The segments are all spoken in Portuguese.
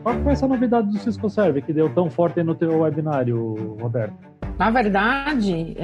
Qual foi essa novidade do Cisco Serve que deu tão forte no teu webinário, Roberto? Na verdade,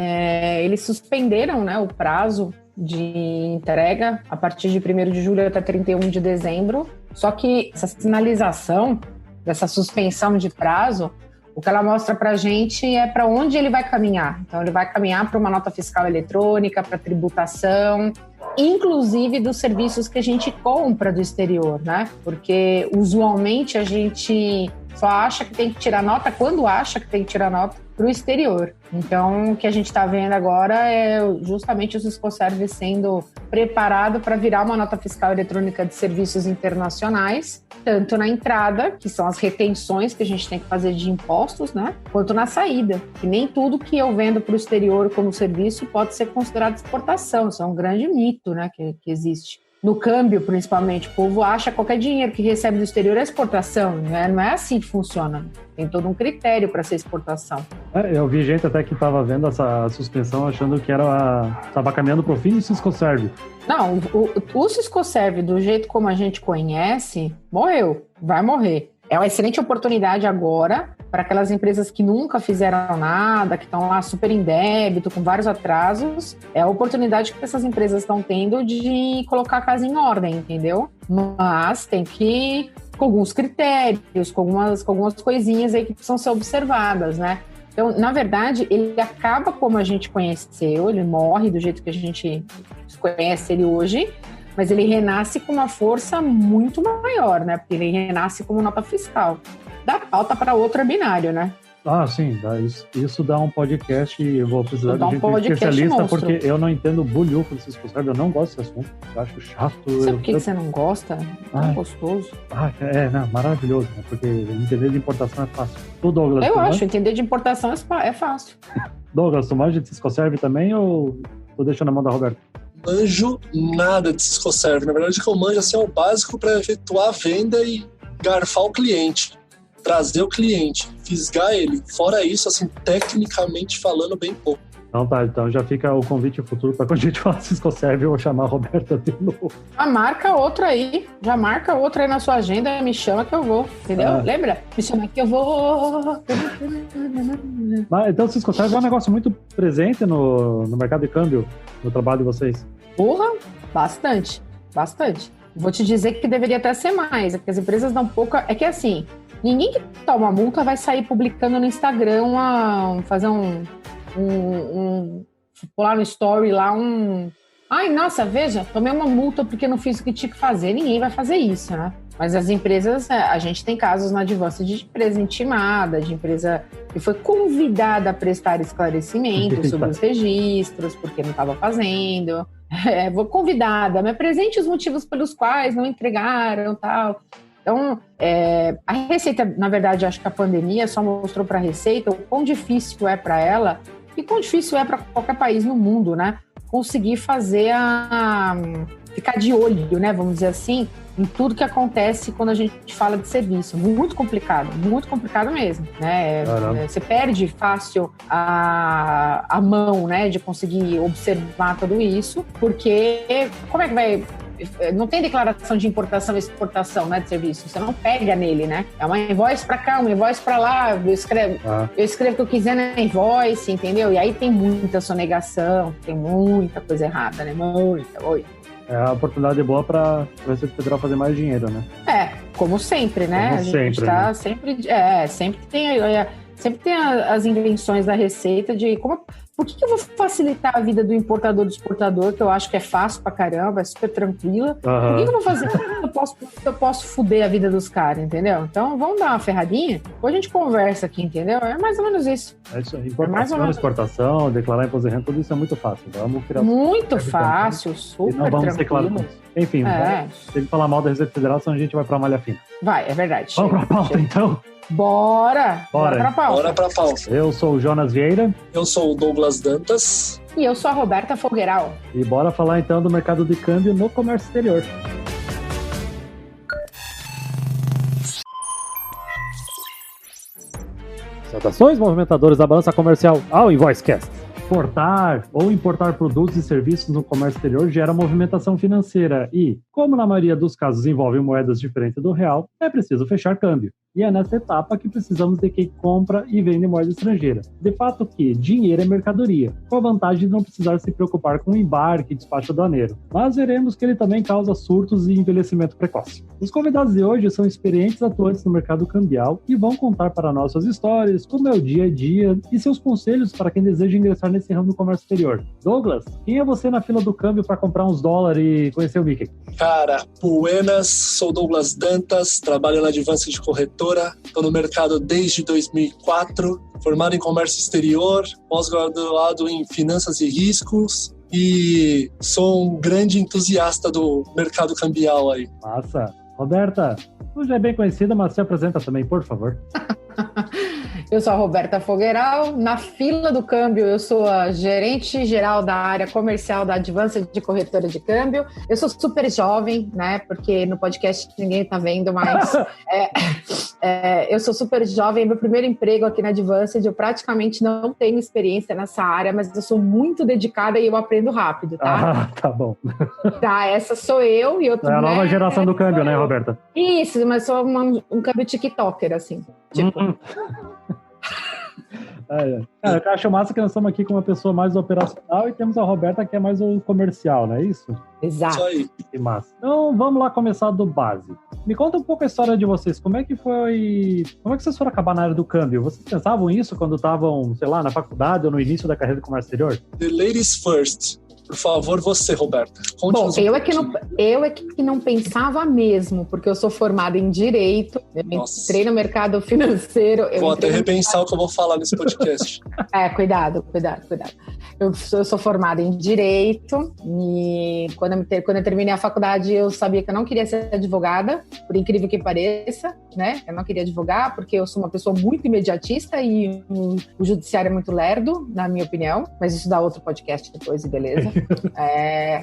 eles suspenderam, né, o prazo de entrega a partir de 1º de julho até 31 de dezembro. Só que essa sinalização dessa suspensão de prazo, o que ela mostra para a gente é para onde ele vai caminhar. Então, ele vai caminhar para uma nota fiscal eletrônica, para tributação, inclusive dos serviços que a gente compra do exterior, né? Porque, usualmente, a gente só acha que tem que tirar nota quando acha que tem que tirar nota para o exterior. Então, o que a gente está vendo agora é justamente o Cisco Serve sendo preparado para virar uma nota fiscal eletrônica de serviços internacionais, tanto na entrada, que são as retenções que a gente tem que fazer de impostos, né? Quanto na saída, que nem tudo que eu vendo para o exterior como serviço pode ser considerado exportação. Isso é um grande mito, né, que existe. No câmbio, principalmente, o povo acha que qualquer dinheiro que recebe do exterior é exportação, né? Não é assim que funciona. Tem todo um critério para ser exportação. Eu vi gente até que estava vendo essa suspensão achando que estava caminhando para o fim do Cisco Serve. Não, o Cisco Serve, do jeito como a gente conhece, morreu, vai morrer. É uma excelente oportunidade agora para aquelas empresas que nunca fizeram nada, que estão lá super em débito, com vários atrasos. É a oportunidade que essas empresas estão tendo de colocar a casa em ordem, entendeu? Mas tem que com alguns critérios, com algumas coisinhas aí que precisam ser observadas, né? Então, na verdade, ele acaba como a gente conheceu, ele morre do jeito que a gente conhece ele hoje, mas ele renasce com uma força muito maior, né? Porque ele renasce como nota fiscal. Dá pauta para outro webinário, né? Ah, sim, isso dá um podcast e eu vou precisar de gente especialista, monstro. Porque eu não entendo bulhufo do Cisco Serve, eu não gosto desse assunto, eu acho chato. Sabe por que você não gosta? É tão gostoso. Não, maravilhoso, né? Porque entender de importação é fácil. Tu, Douglas, eu acho, entender de importação é fácil. Douglas, tu manja de Cisco Serve também ou deixa na mão da Roberta? Manjo nada de Cisco Serve, na verdade o que eu manjo assim, é o básico para efetuar a venda e garfar o cliente. Trazer o cliente, fisgar ele. Fora isso, assim, tecnicamente falando, bem pouco. Então já fica o convite futuro para quando a gente falar Cisco Serve, eu vou chamar a Roberta de novo. Já marca outra aí na sua agenda, me chama que eu vou, entendeu? Lembra? Me chama que eu vou. Então o Cisco Serve é um negócio muito presente no mercado de câmbio, no trabalho de vocês. Porra, bastante. Vou te dizer que deveria até ser mais, porque as empresas dão pouca... É que assim, ninguém que toma multa vai sair publicando no Instagram, fazer pular no story lá ai, nossa, veja, tomei uma multa porque não fiz o que tinha que fazer. Ninguém vai fazer isso, né? Mas as empresas, a gente tem casos na Advance de empresa intimada, de empresa que foi convidada a prestar esclarecimentos sobre os registros, porque não estava fazendo. Vou convidada, me apresente os motivos pelos quais não entregaram, tal. Então, a Receita, na verdade, acho que a pandemia só mostrou para a Receita o quão difícil é para ela e quão difícil é para qualquer país no mundo, né? Conseguir fazer ficar de olho, né? Vamos dizer assim, em tudo que acontece quando a gente fala de serviço. Muito complicado mesmo, né? Você perde fácil a mão, né? De conseguir observar tudo isso, porque como é que vai... Não tem declaração de importação e exportação, né, de serviço. Você não pega nele, né? É uma invoice para cá, uma invoice para lá. Eu escrevo o que eu quiser na invoice, entendeu? E aí tem muita sonegação, tem muita coisa errada, né? Muita. É a oportunidade boa para a Receita Federal fazer mais dinheiro, né? Como sempre, né? A gente tá sempre tem as invenções da Receita de por que eu vou facilitar a vida do importador do exportador, que eu acho que é fácil pra caramba, é super tranquila. Por que eu vou fazer? Eu posso fuder a vida dos caras, entendeu? Então, vamos dar uma ferradinha, depois a gente conversa aqui, entendeu? É mais ou menos isso. É isso aí. Importação, exportação, declarar imposto de renda, tudo isso é muito fácil. Vamos criar muito fácil, super tranquilo. Não vamos declarar tudo. Enfim, tem que falar mal da Receita Federal, senão a gente vai pra malha fina. Vai, é verdade. Vamos pra pauta, então? Bora pra pauta. Eu sou o Jonas Vieira. Eu sou o Douglas Dantas. E eu sou a Roberta Fogueiral. E bora falar então do mercado de câmbio no comércio exterior. Saudações, movimentadores da balança comercial ao InvoiceCast. Exportar ou importar produtos e serviços no comércio exterior gera movimentação financeira e, como na maioria dos casos envolve moedas diferentes do real, é preciso fechar câmbio. E é nessa etapa que precisamos de quem compra e vende moeda estrangeira. De fato que dinheiro é mercadoria, com a vantagem de não precisar se preocupar com embarque e despacho aduaneiro. Mas veremos que ele também causa surtos e envelhecimento precoce. Os convidados de hoje são experientes atuantes no mercado cambial e vão contar para nós suas histórias, como é o dia a dia e seus conselhos para quem deseja ingressar nesse ramo do comércio exterior. Douglas, quem é você na fila do câmbio para comprar uns dólares e conhecer o Mickey? Cara, buenas, sou Douglas Dantas, trabalho na Advance de Corretora, estou no mercado desde 2004, formado em comércio exterior, pós-graduado em finanças e riscos e sou um grande entusiasta do mercado cambial aí. Massa! Roberta, tu já é bem conhecida, mas se apresenta também, por favor. Eu sou a Roberta Fogueiral, na fila do câmbio eu sou a gerente geral da área comercial da Advance de Corretora de Câmbio. Eu sou super jovem, né, porque no podcast ninguém tá vendo, mas eu sou super jovem, meu primeiro emprego aqui na Advance, eu praticamente não tenho experiência nessa área, mas eu sou muito dedicada e eu aprendo rápido, tá? Ah, tá bom. Tá, essa sou eu e eu... É a nova geração do câmbio, né, Roberta? Isso, mas sou um câmbio tiktoker, assim, tipo... Cara, eu acho massa que nós estamos aqui com uma pessoa mais operacional e temos a Roberta que é mais o comercial, não é isso? Exato. Isso aí. Que massa. Então vamos lá começar do base. Me conta um pouco a história de vocês. Como é que vocês foram acabar na área do câmbio? Vocês pensavam isso quando estavam, sei lá, na faculdade ou no início da carreira do comércio exterior? The ladies first. Por favor, você, Roberta. Bom, eu é que não pensava mesmo, porque eu sou formada em Direito, eu entrei no mercado financeiro... Vou até repensar o que eu vou falar nesse podcast. Cuidado. Eu sou formada em Direito e quando eu terminei a faculdade eu sabia que eu não queria ser advogada, por incrível que pareça, né? Eu não queria advogar porque eu sou uma pessoa muito imediatista e o judiciário é muito lerdo, na minha opinião, mas isso dá outro podcast depois e beleza.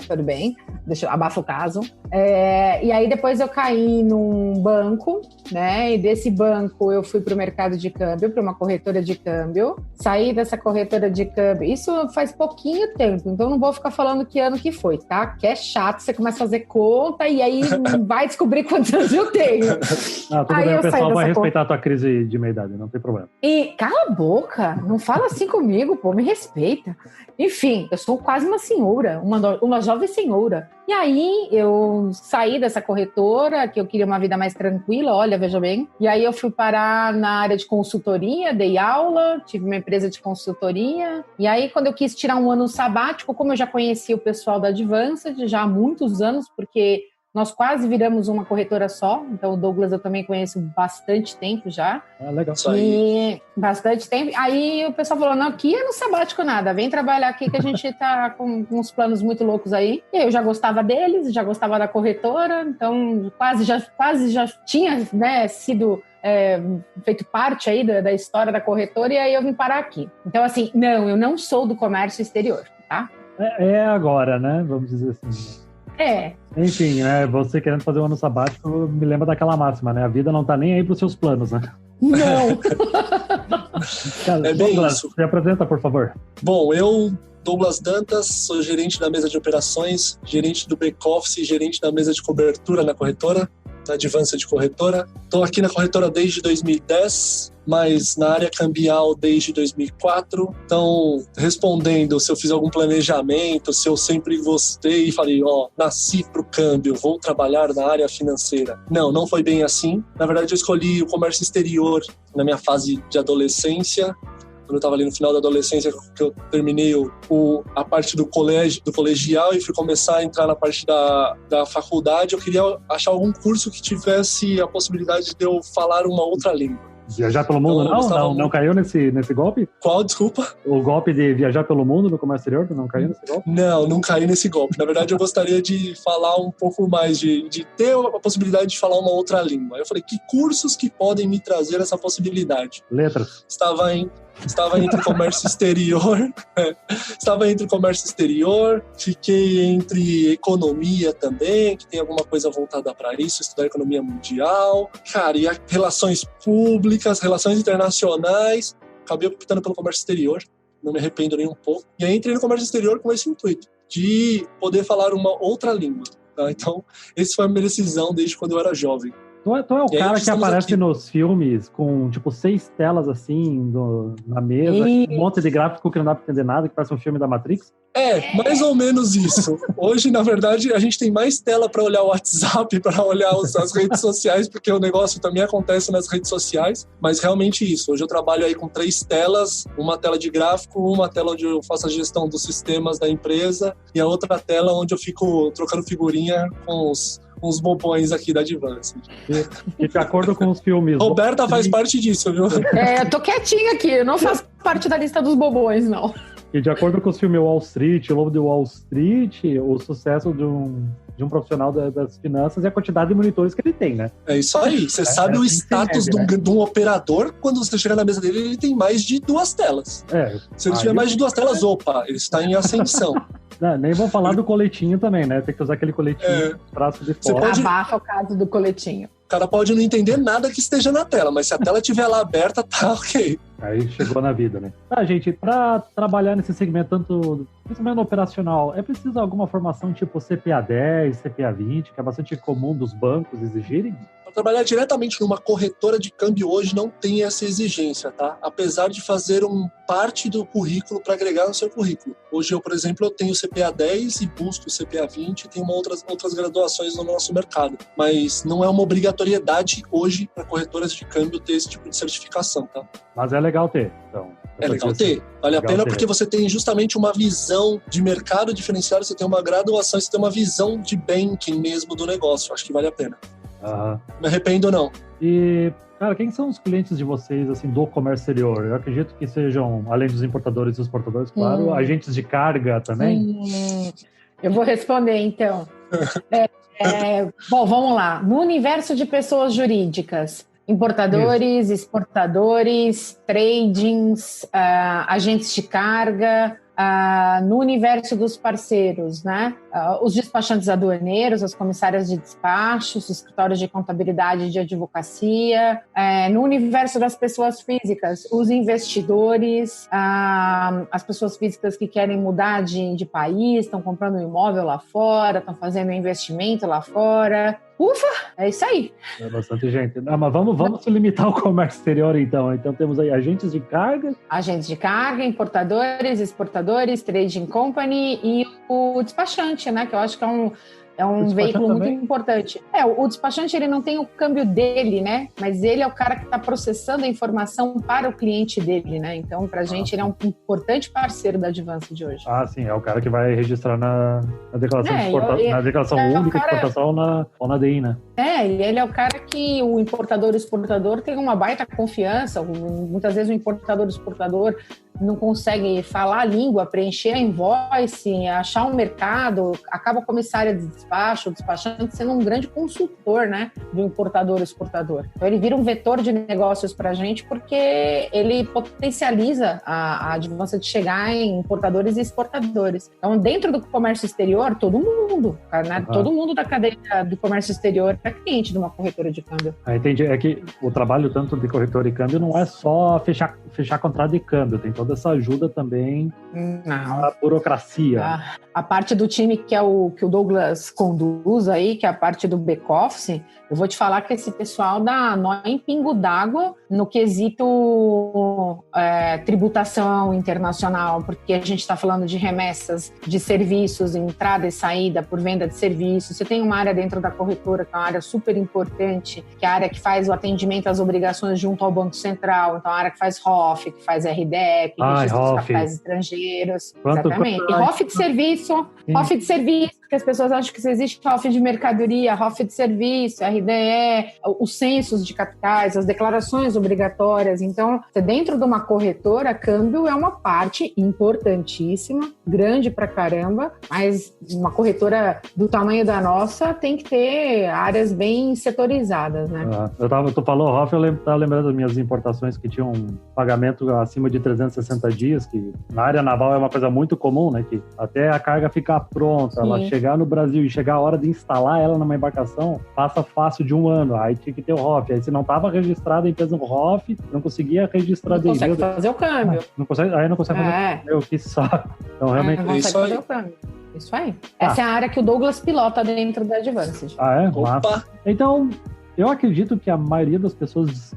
Tudo bem, deixa eu abafo o caso. E aí depois eu caí num banco, né? E desse banco eu fui para o mercado de câmbio, para uma corretora de câmbio. Saí dessa corretora de câmbio. Isso faz pouquinho tempo, então não vou ficar falando que ano que foi, tá? Que é chato, você começa a fazer conta e aí vai descobrir quantos anos eu tenho. Tudo bem, o pessoal vai respeitar a tua crise de meia-idade, não tem problema. E cala a boca, não fala assim comigo, pô, me respeita. Enfim, eu sou quase uma senhora, uma jovem senhora. E aí eu saí dessa corretora, que eu queria uma vida mais tranquila, olha, veja bem. E aí eu fui parar na área de consultoria, dei aula, tive uma empresa de consultoria. E aí quando eu quis tirar um ano sabático, como eu já conhecia o pessoal da Advanced já há muitos anos, porque nós quase viramos uma corretora só, então o Douglas eu também conheço bastante tempo já. Legal. E bastante tempo. Aí o pessoal falou, não, aqui é no sabático nada, vem trabalhar aqui que a gente tá com uns planos muito loucos aí. E aí eu já gostava deles, já gostava da corretora, então quase já tinha, né, sido... feito parte aí da história da corretora, e aí eu vim parar aqui. Então, assim, não, eu não sou do comércio exterior, tá? É agora, né? Vamos dizer assim. Enfim, né? Você querendo fazer um ano sabático, me lembra daquela máxima, né? A vida não tá nem aí pros seus planos, né? Não! É bem Douglas, isso. Se apresenta, por favor. Bom, eu, Douglas Dantas, sou gerente da mesa de operações, gerente do back-office e gerente da mesa de cobertura na corretora, na Advance de Corretora. Estou aqui na corretora desde 2010, mas na área cambial desde 2004. Então, respondendo se eu fiz algum planejamento, se eu sempre gostei e falei, nasci para o câmbio, vou trabalhar na área financeira. Não foi bem assim. Na verdade, eu escolhi o comércio exterior na minha fase de adolescência. Quando eu estava ali no final da adolescência, que eu terminei a parte do colegial e fui começar a entrar na parte da faculdade, eu queria achar algum curso que tivesse a possibilidade de eu falar uma outra língua. Viajar pelo mundo, então, não caiu nesse golpe? Qual, desculpa? O golpe de viajar pelo mundo no comércio exterior, não caiu nesse golpe? Não caí nesse golpe. Na verdade, eu gostaria de falar um pouco mais, de ter a possibilidade de falar uma outra língua. Eu falei, que cursos que podem me trazer essa possibilidade? Letras. Estava entre comércio exterior, estava entre comércio exterior, fiquei entre economia também, que tem alguma coisa voltada para isso, estudar economia mundial, cara, e relações públicas, relações internacionais, acabei optando pelo comércio exterior. não me arrependo nem um pouco. E aí entrei no comércio exterior com esse intuito, de poder falar uma outra língua. Tá? Então, essa foi a minha decisão desde quando eu era jovem. Tu é o cara que aparece aqui nos filmes com, tipo, 6 telas, assim, na mesa, um monte de gráfico que não dá pra entender nada, que parece um filme da Matrix? Mais ou menos isso. Hoje, na verdade, a gente tem mais tela para olhar o WhatsApp, para olhar as redes sociais, porque o negócio também acontece nas redes sociais, mas realmente isso. Hoje eu trabalho aí com 3 telas, uma tela de gráfico, uma tela onde eu faço a gestão dos sistemas da empresa e a outra tela onde eu fico trocando figurinha com os bobões aqui da Advance. E de acordo com os filmes... Roberta faz parte disso, viu? Eu tô quietinha aqui, eu não faço parte da lista dos bobões, não. E de acordo com os filmes Wall Street, O Lobo de Wall Street, o sucesso de um profissional das finanças é a quantidade de monitores que ele tem, né? É isso aí. Você sabe o status de um operador, quando você chega na mesa dele, ele tem mais de 2 telas. Se ele tiver mais de 2 telas, opa, ele está em ascensão. Não, nem vou falar do coletinho também, né? Tem que usar aquele coletinho, braço de fora. Abafa o caso do coletinho. O cara pode não entender nada que esteja na tela, mas se a tela estiver lá aberta, tá ok. Aí chegou na vida, né? Gente, para trabalhar nesse segmento, tanto principalmente no operacional, é preciso alguma formação tipo CPA 10, CPA 20, que é bastante comum dos bancos exigirem? Para trabalhar diretamente numa corretora de câmbio hoje não tem essa exigência, tá? Apesar de fazer parte do currículo para agregar no seu currículo. Hoje eu, por exemplo, eu tenho CPA 10 e busco CPA 20 e tenho outras graduações no nosso mercado. Mas não é uma obrigatoriedade hoje para corretoras de câmbio ter esse tipo de certificação, tá? Mas é legal ter, então. É legal ter. Vale a pena porque você tem justamente uma visão de mercado diferenciado, você tem uma graduação, você tem uma visão de banking mesmo do negócio. Acho que vale a pena. Não me arrependo, não. E, cara, quem são os clientes de vocês, assim, do comércio exterior? Eu acredito que sejam, além dos importadores e exportadores, claro, agentes de carga também? Eu vou responder, então. Bom, vamos lá. No universo de pessoas jurídicas, importadores, exportadores, tradings, agentes de carga, no universo dos parceiros, né? Os despachantes aduaneiros, as comissárias de despacho, os escritórios de contabilidade e de advocacia, no universo das pessoas físicas, os investidores, as pessoas físicas que querem mudar de país, estão comprando um imóvel lá fora, estão fazendo um investimento lá fora. Ufa, é isso aí. É bastante gente. Não, mas vamos se limitar ao comércio exterior, então. Então temos aí agentes de carga. Agentes de carga, importadores, exportadores, trading company e o despachante, né? Que eu acho que é um veículo muito importante. O despachante, ele não tem o câmbio dele, né? Mas ele é o cara que está processando a informação para o cliente dele, né? Então, pra gente, ele é um importante parceiro da Advance de hoje. Sim, é o cara que vai registrar na declaração de exportação, na declaração única de exportação ou na DI, né? E ele é o cara que o importador e o exportador tem uma baita confiança. Muitas vezes o importador e o exportador não consegue falar a língua, preencher a invoice, achar um mercado, acaba a comissária de despacho, o despachante sendo um grande consultor, né, do importador e exportador. Então ele vira um vetor de negócios para a gente porque ele potencializa a Advance de chegar em importadores e exportadores. Então dentro do comércio exterior, todo mundo, né, todo mundo da cadeia do comércio exterior é cliente de uma corretora de câmbio. Entendi. É que o trabalho tanto de corretora de câmbio não é só fechar contrato de câmbio, tem toda essa ajuda também à burocracia. A parte do time que o Douglas conduz aí, que é a parte do back-office, eu vou te falar que esse pessoal dá nó em pingo d'água no quesito tributação internacional, porque a gente está falando de remessas de serviços, entrada e saída por venda de serviços. Você tem uma área dentro da corretora que é uma área super importante, que é a área que faz o atendimento às obrigações junto ao Banco Central, então a área que faz ROF, que faz RDE, que registro dos capitais estrangeiros. Exatamente. E ROF de serviço, que as pessoas acham que existe ROF de mercadoria, ROF de serviço, RDE, os censos de capitais, as declarações obrigatórias. Então, dentro de uma corretora, câmbio é uma parte importantíssima, grande pra caramba, mas uma corretora do tamanho da nossa tem que ter áreas bem setorizadas, né? Tu falou ROF, eu tava lembrando das minhas importações que tinham um pagamento acima de 360 dias, que na área naval é uma coisa muito comum, né? Que até a carga ficar pronta, ela chegar chegar no Brasil e chegar a hora de instalar ela numa embarcação, passa fácil de 1 ano. Aí tinha que ter o ROF. Aí se não estava registrada a empresa no ROF, não conseguia registrar Não consegue fazer o câmbio. Não consegue fazer o câmbio, que saco. Então, realmente... Não consegue fazer o câmbio. Isso aí. Essa é a área que o Douglas pilota dentro da Advanced. Ah, é? Massa. Então, eu acredito que a maioria das pessoas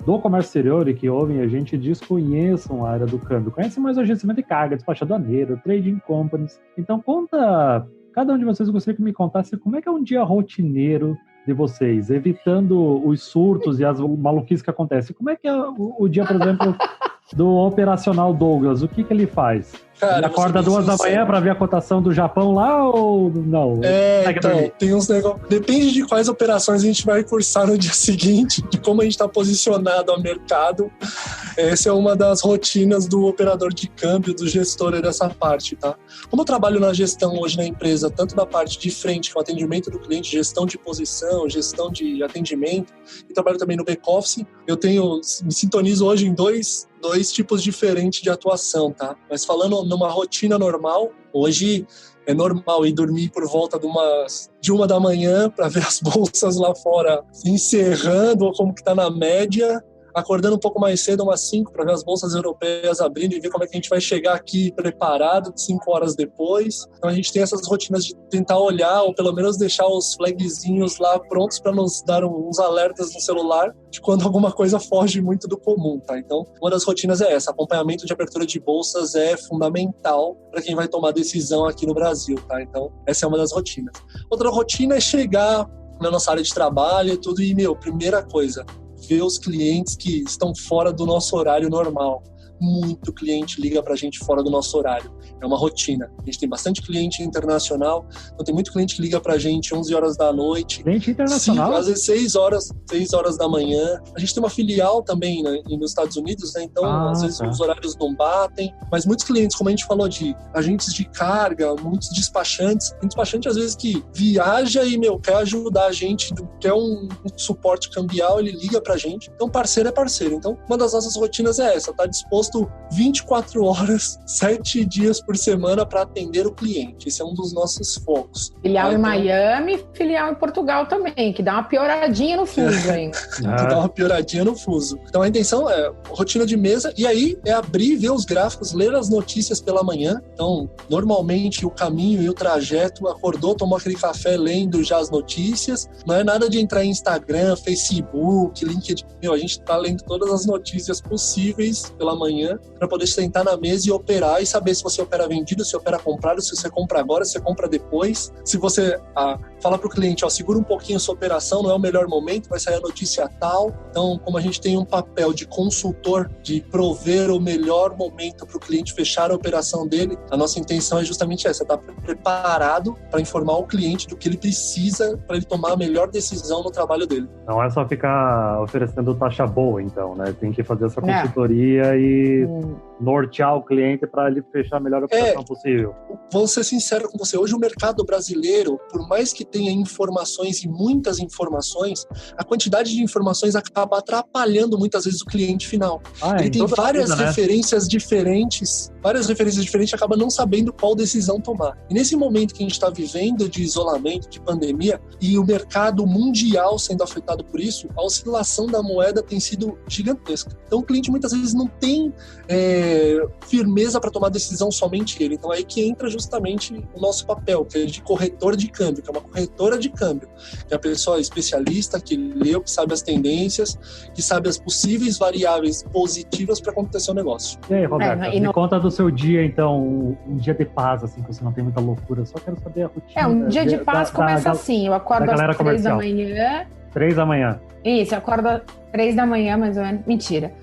do comércio exterior e que ouvem a gente desconheçam a área do câmbio. Conhecem mais o agenciamento de carga, despacho aduaneiro, trading companies. Então, cada um de vocês, eu gostaria que me contasse como é que é um dia rotineiro de vocês, evitando os surtos e as maluquices que acontecem. Como é que é o dia, por exemplo, do operacional Douglas? O que ele faz? Cara, ele acorda 2 da manhã para ver a cotação do Japão lá ou não? Então, tem uns negócios. Depende de quais operações a gente vai cursar no dia seguinte, de como a gente está posicionado ao mercado. Essa é uma das rotinas do operador de câmbio, do gestor dessa parte, tá? Como eu trabalho na gestão hoje na empresa, tanto na parte de frente, que é o atendimento do cliente, gestão de posição, gestão de atendimento, e trabalho também no back-office, me sintonizo hoje em dois tipos diferentes de atuação, tá? Mas falando numa rotina normal, hoje é normal ir dormir por volta de 1 da manhã para ver as bolsas lá fora se encerrando ou como que tá na média, acordando um pouco mais cedo, umas 5, para ver as bolsas europeias abrindo e ver como é que a gente vai chegar aqui preparado 5 horas depois. Então a gente tem essas rotinas de tentar olhar ou pelo menos deixar os flagzinhos lá prontos para nos dar uns alertas no celular de quando alguma coisa foge muito do comum, tá? Então, uma das rotinas é essa. Acompanhamento de abertura de bolsas é fundamental para quem vai tomar decisão aqui no Brasil, tá? Então, essa é uma das rotinas. Outra rotina é chegar na nossa área de trabalho e tudo, e, primeira coisa, ver os clientes que estão fora do nosso horário normal. Muito cliente liga pra gente fora do nosso horário. É uma rotina. A gente tem bastante cliente internacional, então tem muito cliente que liga pra gente 11 horas da noite. Cliente internacional? Às vezes 6 horas da manhã. A gente tem uma filial também, né, nos Estados Unidos, né? Então às vezes os horários não batem. Mas muitos clientes, como a gente falou, de agentes de carga, muitos despachantes. Tem despachante às vezes que viaja e, quer ajudar a gente, quer um suporte cambial, ele liga pra gente. Então parceiro é parceiro. Então uma das nossas rotinas é essa, tá disposto 24 horas, 7 dias por semana para atender o cliente. Esse é um dos nossos focos. Filial em Miami, filial em Portugal também, que dá uma pioradinha no fuso ainda. Dá uma pioradinha no fuso. Então a intenção é rotina de mesa, e aí é abrir, ver os gráficos, ler as notícias pela manhã. Então, normalmente o caminho e o trajeto, acordou, tomou aquele café lendo já as notícias. Não é nada de entrar em Instagram, Facebook, LinkedIn. A gente tá lendo todas as notícias possíveis pela manhã para poder sentar na mesa e operar e saber se você opera vendido, se opera comprado, se você compra agora, se você compra depois. Se você fala para o cliente, segura um pouquinho a sua operação, não é o melhor momento, vai sair a notícia tal. Então, como a gente tem um papel de consultor, de prover o melhor momento para o cliente fechar a operação dele, a nossa intenção é justamente essa, estar preparado para informar o cliente do que ele precisa para ele tomar a melhor decisão no trabalho dele. Não é só ficar oferecendo taxa boa, então, né? Tem que fazer essa consultoria e nortear o cliente para ele fechar a melhor operação possível. Vou ser sincero com você, hoje o mercado brasileiro, por mais que tenha informações e muitas informações, a quantidade de informações acaba atrapalhando muitas vezes o cliente final. Ele tem várias referências diferentes, acaba não sabendo qual decisão tomar. E nesse momento que a gente está vivendo de isolamento, de pandemia, e o mercado mundial sendo afetado por isso, a oscilação da moeda tem sido gigantesca. Então o cliente muitas vezes não tem firmeza para tomar decisão somente ele. Então aí que entra justamente o nosso papel, que é de corretor de câmbio, que é uma corretora de câmbio, que é a pessoa especialista que leu, que sabe as tendências, que sabe as possíveis variáveis positivas para acontecer o negócio. E aí, Roberta, me conta do seu dia, então, um dia de paz, assim, que você não tem muita loucura, só quero saber a rotina. Um dia de paz começa assim, eu acordo às 3 da manhã. 3 da manhã. Isso, eu acordo às 3 da manhã, mais ou menos. Mentira.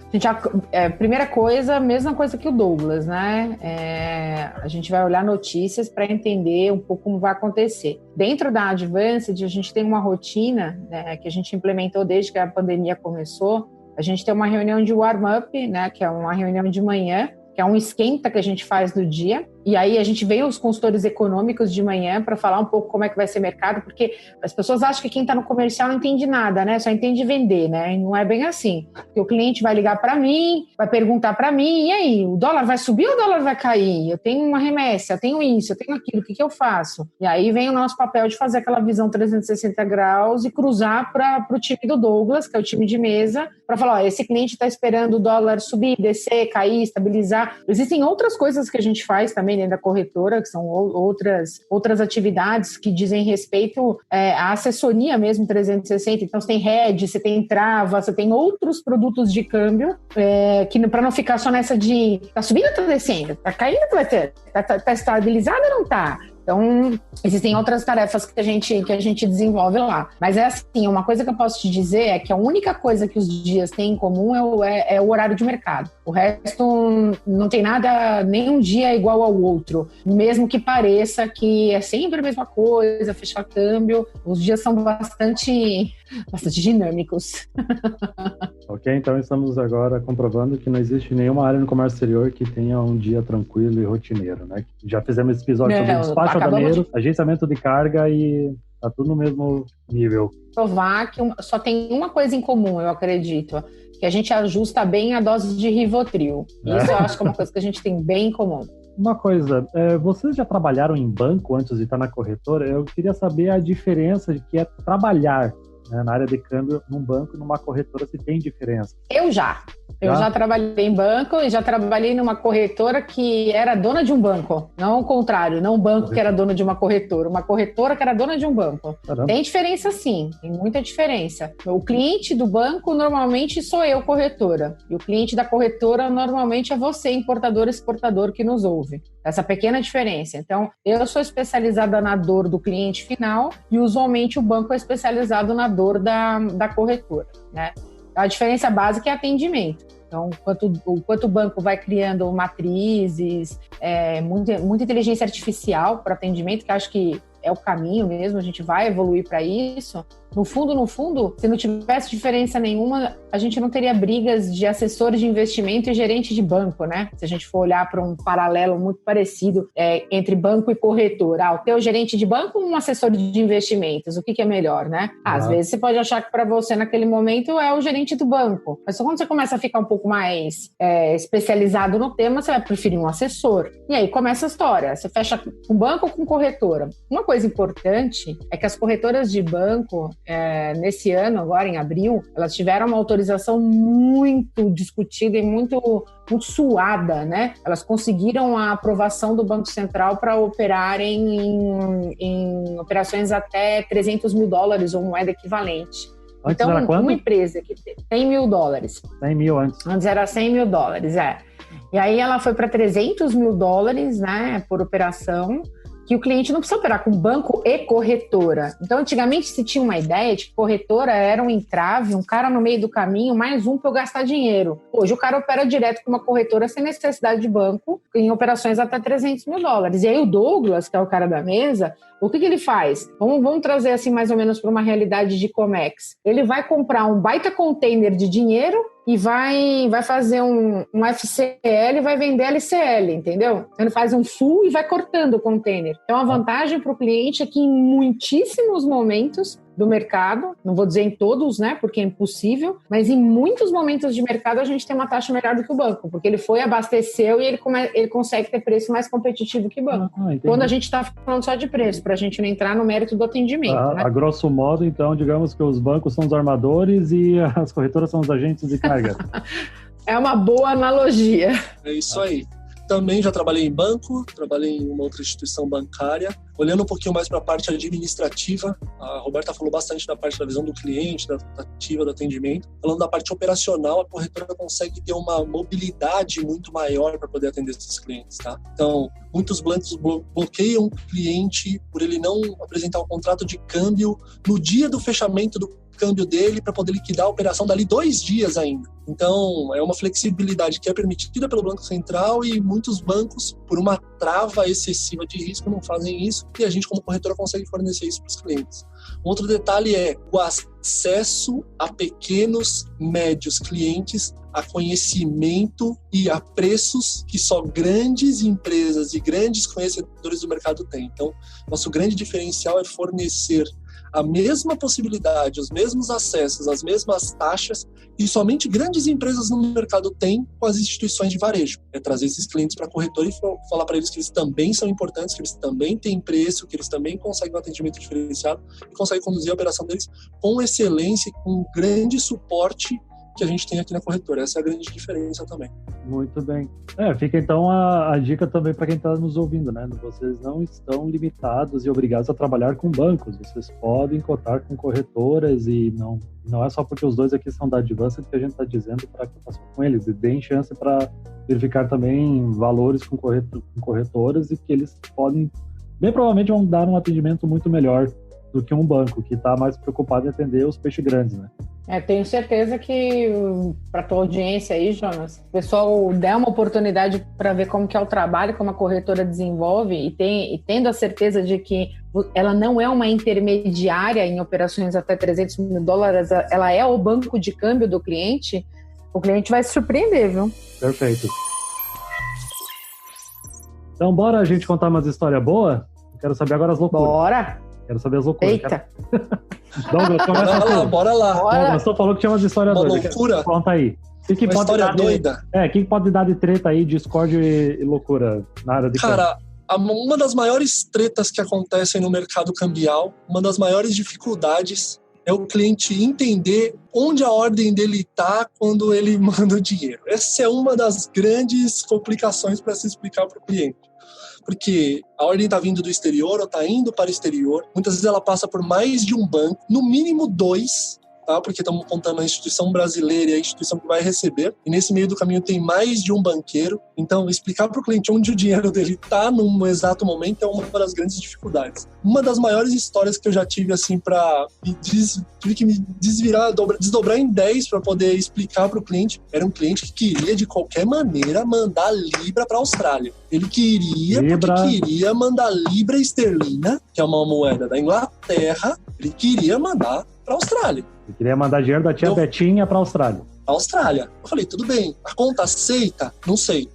Primeira coisa, mesma coisa que o Douglas, né? A gente vai olhar notícias para entender um pouco como vai acontecer. Dentro da Advanced, a gente tem uma rotina, né, que a gente implementou desde que a pandemia começou. A gente tem uma reunião de warm-up, né, que é uma reunião de manhã, que é um esquenta que a gente faz no dia. E aí a gente vem os consultores econômicos de manhã para falar um pouco como é que vai ser o mercado, porque as pessoas acham que quem está no comercial não entende nada, né? Só entende vender, né? E não é bem assim. Porque o cliente vai ligar para mim, vai perguntar para mim, e aí, o dólar vai subir ou o dólar vai cair? Eu tenho uma remessa, eu tenho isso, eu tenho aquilo, o que eu faço? E aí vem o nosso papel de fazer aquela visão 360 graus e cruzar para o time do Douglas, que é o time de mesa, para falar, ó, esse cliente está esperando o dólar subir, descer, cair, estabilizar. Existem outras coisas que a gente faz também dentro da corretora, que são outras atividades que dizem respeito à assessoria mesmo 360. Então, você tem hedge, você tem trava, você tem outros produtos de câmbio, que para não ficar só nessa de tá subindo ou tá descendo? Tá caindo ou tá estabilizado ou não tá? Então, existem outras tarefas que a gente desenvolve lá. Mas é assim, uma coisa que eu posso te dizer é que a única coisa que os dias têm em comum é o horário de mercado. O resto não tem nada, nenhum dia é igual ao outro. Mesmo que pareça que é sempre a mesma coisa, fechar câmbio, os dias são bastante dinâmicos. Ok, então estamos agora comprovando que não existe nenhuma área no comércio exterior que tenha um dia tranquilo e rotineiro, né? Já fizemos esse episódio sobre despacho aduaneiro, agenciamento de carga e tá tudo no mesmo nível. Provar que só tem uma coisa em comum, eu acredito, que a gente ajusta bem a dose de Rivotril. Isso eu acho que é uma coisa que a gente tem bem em comum. Uma coisa, vocês já trabalharam em banco antes de estar na corretora? Eu queria saber a diferença de que é trabalhar, né, na área de câmbio num banco e numa corretora, se tem diferença. Eu já trabalhei em banco e já trabalhei numa corretora que era dona de um banco. Não o contrário, não um banco que era dono de uma corretora que era dona de um banco. Caramba. Tem diferença sim, tem muita diferença. O cliente do banco normalmente sou eu, corretora. E o cliente da corretora normalmente é você, importador, exportador, que nos ouve. Essa pequena diferença. Então, eu sou especializada na dor do cliente final e usualmente o banco é especializado na dor da corretora, né? A diferença básica é atendimento. Então, enquanto o banco vai criando matrizes, muita inteligência artificial para atendimento, que acho que é o caminho mesmo, a gente vai evoluir para isso. No fundo, se não tivesse diferença nenhuma, a gente não teria brigas de assessores de investimento e gerente de banco, né? Se a gente for olhar para um paralelo muito parecido entre banco e corretora. O teu gerente de banco ou um assessor de investimentos? O que é melhor, né? Às vezes você pode achar que para você, naquele momento, é o gerente do banco. Mas só quando você começa a ficar um pouco mais especializado no tema, você vai preferir um assessor. E aí começa a história. Você fecha com banco ou com corretora? Uma coisa importante é que as corretoras de banco, nesse ano, agora em abril, elas tiveram uma autorização muito discutida e muito suada, né? Elas conseguiram a aprovação do Banco Central para operarem em operações até $300 mil ou moeda equivalente. Antes então, era quanto? Uma empresa que tem $100 mil. 100 mil antes. Antes era $100 mil, E aí ela foi para $300 mil, né, por operação, que o cliente não precisa operar com banco e corretora. Então, antigamente se tinha uma ideia de que corretora era um entrave, um cara no meio do caminho, mais um para eu gastar dinheiro. Hoje o cara opera direto com uma corretora sem necessidade de banco, em operações até $300 mil. E aí o Douglas, que é o cara da mesa, o que ele faz? Vamos trazer assim mais ou menos para uma realidade de Comex. Ele vai comprar um baita container de dinheiro e vai fazer um FCL e vai vender LCL, entendeu? Ele faz um full e vai cortando o container. Então, a vantagem para o cliente é que em muitíssimos momentos do mercado, não vou dizer em todos, né, porque é impossível, mas em muitos momentos de mercado a gente tem uma taxa melhor do que o banco, porque ele foi, abasteceu e ele consegue ter preço mais competitivo que o banco. Quando a gente está falando só de preço, para a gente não entrar no mérito do atendimento. Né? A grosso modo, então, digamos que os bancos são os armadores e as corretoras são os agentes de carga. É uma boa analogia. É isso aí. Também já trabalhei em banco, trabalhei em uma outra instituição bancária. Olhando um pouquinho mais para a parte administrativa, a Roberta falou bastante da parte da visão do cliente, da ativa do atendimento. Falando da parte operacional, a corretora consegue ter uma mobilidade muito maior para poder atender esses clientes, tá? Então, muitos bancos bloqueiam o cliente por ele não apresentar o contrato de câmbio no dia do fechamento câmbio dele para poder liquidar a operação dali 2 dias ainda. Então, é uma flexibilidade que é permitida pelo Banco Central e muitos bancos, por uma trava excessiva de risco, não fazem isso e a gente, como corretora, consegue fornecer isso para os clientes. Um outro detalhe é o acesso a pequenos, médios clientes a conhecimento e a preços que só grandes empresas e grandes conhecedores do mercado têm. Então, nosso grande diferencial é fornecer a mesma possibilidade, os mesmos acessos, as mesmas taxas que somente grandes empresas no mercado têm com as instituições de varejo. É trazer esses clientes para a corretora e falar para eles que eles também são importantes, que eles também têm preço, que eles também conseguem um atendimento diferenciado e conseguem conduzir a operação deles com excelência e com grande suporte que a gente tem aqui na corretora. Essa é a grande diferença também. Muito bem. Fica então a dica também para quem está nos ouvindo, né? Vocês não estão limitados e obrigados a trabalhar com bancos. Vocês podem cotar com corretoras e não é só porque os dois aqui são da Advanced que a gente está dizendo para cotar com eles. E deem chance para verificar também valores com corretoras e que eles podem, bem provavelmente, vão dar um atendimento muito melhor do que um banco, que está mais preocupado em atender os peixes grandes, né? Tenho certeza que para a tua audiência aí, Jonas, o pessoal der uma oportunidade para ver como que é o trabalho, como a corretora desenvolve e tendo a certeza de que ela não é uma intermediária em operações até $300 mil, ela é o banco de câmbio do cliente, o cliente vai se surpreender, viu? Perfeito. Então, bora a gente contar umas histórias boas? Quero saber agora as loucuras. Bora! Quero saber as loucuras. Eita! Bora lá. O Só falou que tinha umas histórias doidas. Uma loucura? Conta aí. Uma história doida? O que pode dar de treta aí, Discord e loucura na área de Cara, uma das maiores tretas que acontecem no mercado cambial, uma das maiores dificuldades é o cliente entender onde a ordem dele está quando ele manda o dinheiro. Essa é uma das grandes complicações para se explicar para o cliente. Porque a ordem está vindo do exterior ou está indo para o exterior. Muitas vezes ela passa por mais de um banco, no mínimo 2, tá? Porque estamos contando a instituição brasileira e a instituição que vai receber. E nesse meio do caminho tem mais de um banqueiro. Então, explicar para o cliente onde o dinheiro dele está num exato momento é uma das grandes dificuldades. Uma das maiores histórias que eu já tive, assim, tive que me desdobrar em 10 para poder explicar para o cliente. Era um cliente que queria, de qualquer maneira, mandar Libra para a Austrália. Ele queria, porque queria mandar Libra esterlina, que é uma moeda da Inglaterra, ele queria mandar para a Austrália. Ele queria mandar dinheiro da tia Betinha para a Austrália. Austrália. Eu falei, tudo bem. A conta aceita? Não sei.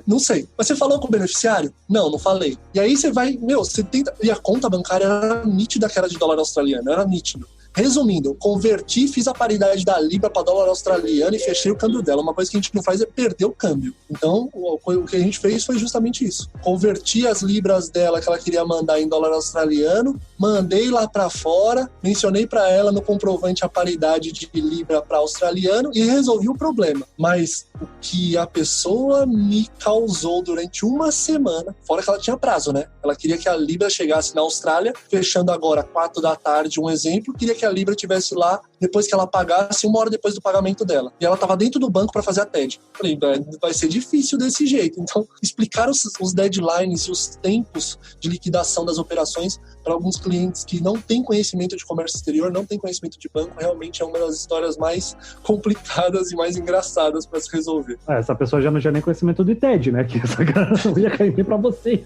Não sei. Mas você falou com o beneficiário? Não falei. E aí você vai, você tenta... E a conta bancária era nítida que era de dólar australiano. Era nítido. Resumindo, eu converti, fiz a paridade da Libra para dólar australiano e fechei o câmbio dela. Uma coisa que a gente não faz é perder o câmbio. Então, o que a gente fez foi justamente isso. Converti as libras dela que ela queria mandar em dólar australiano, mandei lá para fora, mencionei para ela no comprovante a paridade de Libra para australiano e resolvi o problema. Mas o que a pessoa me causou durante uma semana, fora que ela tinha prazo, né? Ela queria que a Libra chegasse na Austrália, fechando agora 4 da tarde, um exemplo, queria que a Libra estivesse lá depois que ela pagasse, 1 hora depois do pagamento dela. E ela estava dentro do banco para fazer a TED. Falei, vai ser difícil desse jeito. Então, explicar os deadlines e os tempos de liquidação das operações para alguns clientes que não têm conhecimento de comércio exterior, não têm conhecimento de banco, realmente é uma das histórias mais complicadas e mais engraçadas para se resolver. Essa pessoa já não tinha nem conhecimento de TED, né? Que essa cara não ia cair para vocês.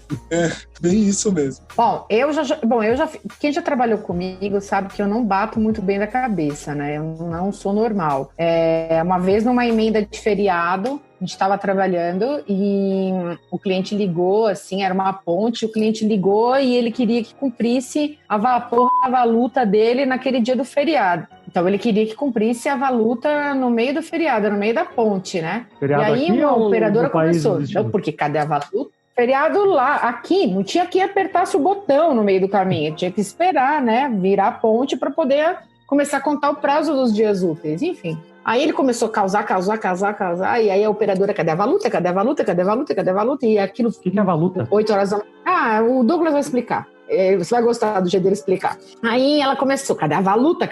Bem isso mesmo. Bom, quem já trabalhou comigo sabe que eu não bato muito bem da cabeça, né? Eu não sou normal. Uma vez numa emenda de feriado, a gente estava trabalhando e o cliente ligou, assim, era uma ponte, o cliente ligou e ele queria que cumprisse a valuta dele naquele dia do feriado. Então, ele queria que cumprisse a valuta no meio do feriado, no meio da ponte, né? Feriado e aí uma operadora começou, não, porque cadê a valuta? Feriado lá, aqui, não tinha que apertar o botão no meio do caminho, tinha que esperar, né, virar a ponte para poder começar a contar o prazo dos dias úteis, enfim. Aí ele começou a causar, e aí a operadora, cadê a valuta? E aquilo... O que é a valuta? 8 horas da manhã. O Douglas vai explicar. Você vai gostar do jeito dele explicar. Aí ela começou, cadê a valuta?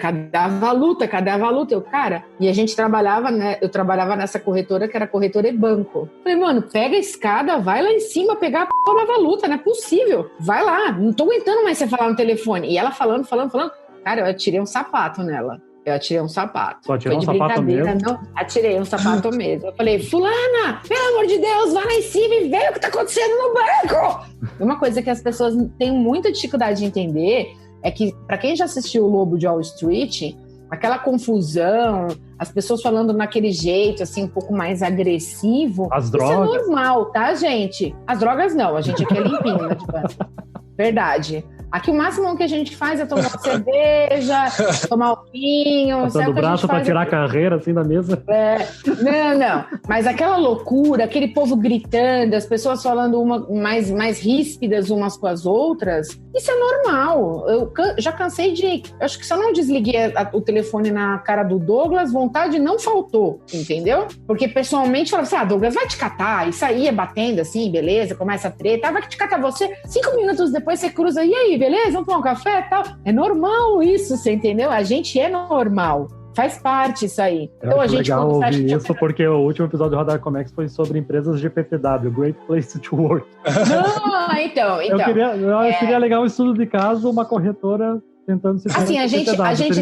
Eu, cara, e a gente trabalhava, né? Eu trabalhava nessa corretora que era corretora e banco. Falei, mano, pega a escada, vai lá em cima pegar a da valuta, não é possível. Vai lá, não tô aguentando mais você falar no telefone. E ela falando, Cara, eu atirei um sapato nela. Só atirou um sapato mesmo? Não, atirei um sapato mesmo. Eu falei, fulana, pelo amor de Deus, vai lá em cima e vê o que tá acontecendo no banco. Uma coisa que as pessoas têm muita dificuldade de entender é que, pra quem já assistiu o Lobo de Wall Street, aquela confusão, as pessoas falando naquele jeito, assim, um pouco mais agressivo. As drogas. Isso é normal, tá, gente? As drogas não, a gente aqui é limpinho na Advance. Verdade. Aqui o máximo que a gente faz é tomar uma cerveja, tomar um vinho. Passando o braço pra tirar a carreira, assim, da mesa. Não. Mas aquela loucura, aquele povo gritando, as pessoas falando mais ríspidas umas com as outras, isso é normal. Eu já cansei de... Acho que se eu não desliguei o telefone na cara do Douglas, vontade não faltou, entendeu? Porque pessoalmente falava assim, Douglas, vai te catar. Isso aí é batendo assim, beleza, começa a treta. Vai te catar você. 5 minutos depois você cruza, e aí, beleza? Vamos tomar um café e tal. É normal isso, você entendeu? A gente é normal. Faz parte isso aí. Então, a gente legal ouvir isso, porque o último episódio do Radar Comex foi sobre empresas GPTW, Great Place to Work. Não, então. Eu queria legal um estudo de caso, uma corretora tentando se assim,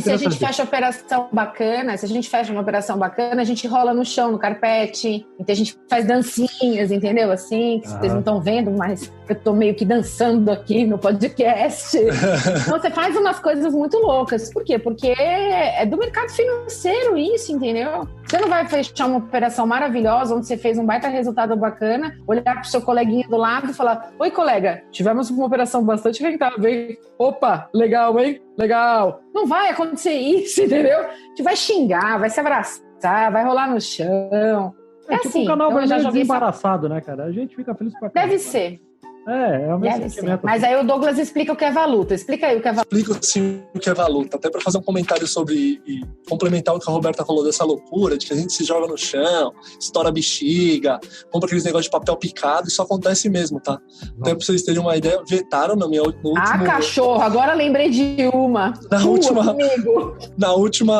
se a gente fecha operação bacana, se a gente fecha uma operação bacana, a gente rola no chão, no carpete, então a gente faz dancinhas, entendeu? Assim, que vocês não estão vendo, mas eu tô meio que dançando aqui no podcast. Então você faz umas coisas muito loucas. Por quê? Porque é do mercado financeiro isso, entendeu? Você não vai fechar uma operação maravilhosa, onde você fez um baita resultado bacana, olhar pro seu coleguinha do lado e falar, oi colega, tivemos uma operação bastante rentável, hein? Opa, legal, hein? Legal. Não vai acontecer isso, entendeu? A gente vai xingar, vai se abraçar, vai rolar no chão. É tipo assim, um canal vermelho desembaraçado, né, cara? A gente fica feliz pra caramba. Deve ser. É o mesmo sentimento. Mas aí o Douglas explica o que é valuta. Explica aí o que é valuta. Explico sim o que é valuta. Até para fazer um comentário sobre e complementar o que a Roberta falou dessa loucura de que a gente se joga no chão, estoura a bexiga, compra aqueles negócios de papel picado. Isso acontece mesmo, tá? Não. Até pra vocês terem uma ideia, vetaram no último... cachorro! Agora lembrei de uma. No último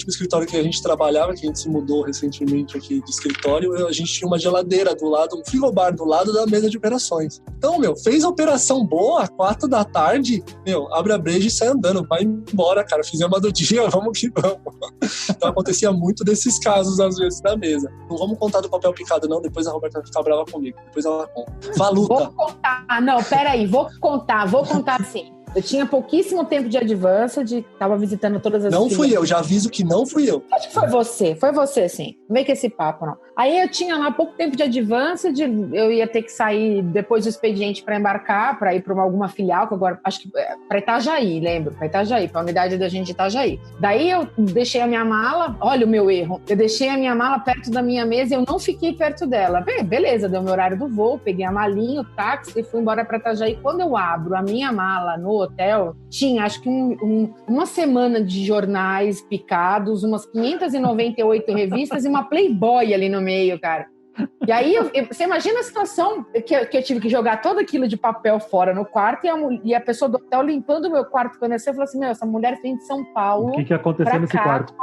escritório que a gente trabalhava, que a gente se mudou recentemente aqui de escritório, a gente tinha uma geladeira do lado, um frigobar do lado da mesa de operações. Então, fez a operação boa, 4 da tarde, abre a breja e sai andando, vai embora, cara, fizemos a do dia, vamos que vamos. Então, acontecia muito desses casos, às vezes, na mesa. Não vamos contar do papel picado, não, depois a Roberta vai ficar brava comigo, depois ela conta. Valuta. Vou contar, não, peraí, vou contar sim. Eu tinha pouquíssimo tempo de Advanced, tava visitando todas as... Não fui eu, já aviso que não fui eu. Acho que foi você sim. Não vem com esse papo, não. Aí eu tinha lá pouco tempo de Advanced, eu ia ter que sair depois do expediente para embarcar, para ir para alguma filial, que agora acho que para Itajaí, lembro, para Itajaí, para a unidade da gente de Itajaí. Daí eu deixei a minha mala, olha o meu erro, eu deixei a minha mala perto da minha mesa e eu não fiquei perto dela. Beleza, deu meu horário do voo, peguei a malinha, o táxi e fui embora para Itajaí. Quando eu abro a minha mala no hotel, tinha acho que uma semana de jornais picados, umas 598 revistas e uma Playboy ali no meio, cara. E aí, você imagina a situação que eu tive que jogar todo aquilo de papel fora no quarto e a pessoa do hotel limpando o meu quarto quando eu falou assim, essa mulher vem de São Paulo. O que aconteceu nesse quarto?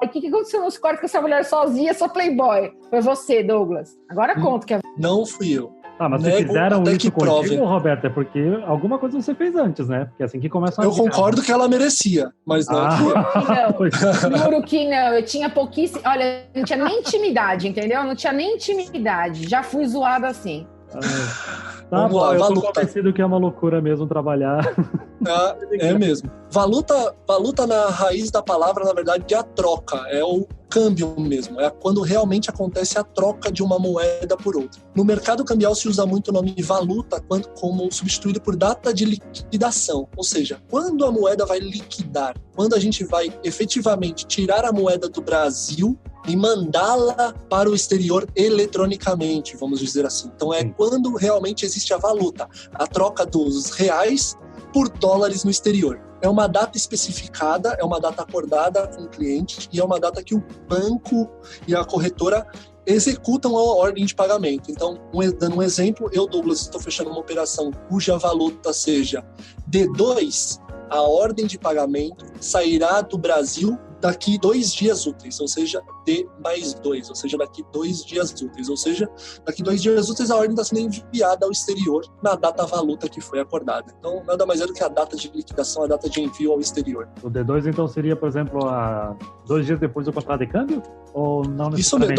O que aconteceu nesse quarto com essa mulher sozinha, essa Playboy? Foi você, Douglas. Agora conta que... Não fui eu. Mas se fizeram isso contigo, Roberto, é porque alguma coisa você fez antes, né? Porque é assim que começa a... Eu concordo que ela merecia, mas não. Juro que não. Eu tinha pouquíssimo... Olha, não tinha nem intimidade, entendeu? Não tinha nem intimidade. Já fui zoada assim. Vamos lá, eu valuta. tô convencido que é uma loucura mesmo trabalhar. É mesmo. Valuta na raiz da palavra, na verdade, é a troca. É o câmbio mesmo. É quando realmente acontece a troca de uma moeda por outra. No mercado cambial se usa muito o nome valuta como substituído por data de liquidação. Ou seja, quando a moeda vai liquidar, quando a gente vai efetivamente tirar a moeda do Brasil e mandá-la para o exterior eletronicamente, vamos dizer assim. Então é quando realmente existe a valuta, a troca dos reais por dólares no exterior. É uma data especificada, é uma data acordada com o cliente e é uma data que o banco e a corretora executam a ordem de pagamento. Então, dando um exemplo, eu, Douglas, estou fechando uma operação cuja valuta seja D2, a ordem de pagamento sairá do Brasil daqui 2 dias úteis, ou seja, D+2, ou seja, daqui 2 dias úteis, ou seja, daqui 2 dias úteis a ordem está sendo enviada ao exterior na data valuta que foi acordada. Então, nada mais é do que a data de liquidação, a data de envio ao exterior. O D2, então, seria, por exemplo, 2 dias depois do contrato de câmbio? Ou não necessariamente? Isso mesmo,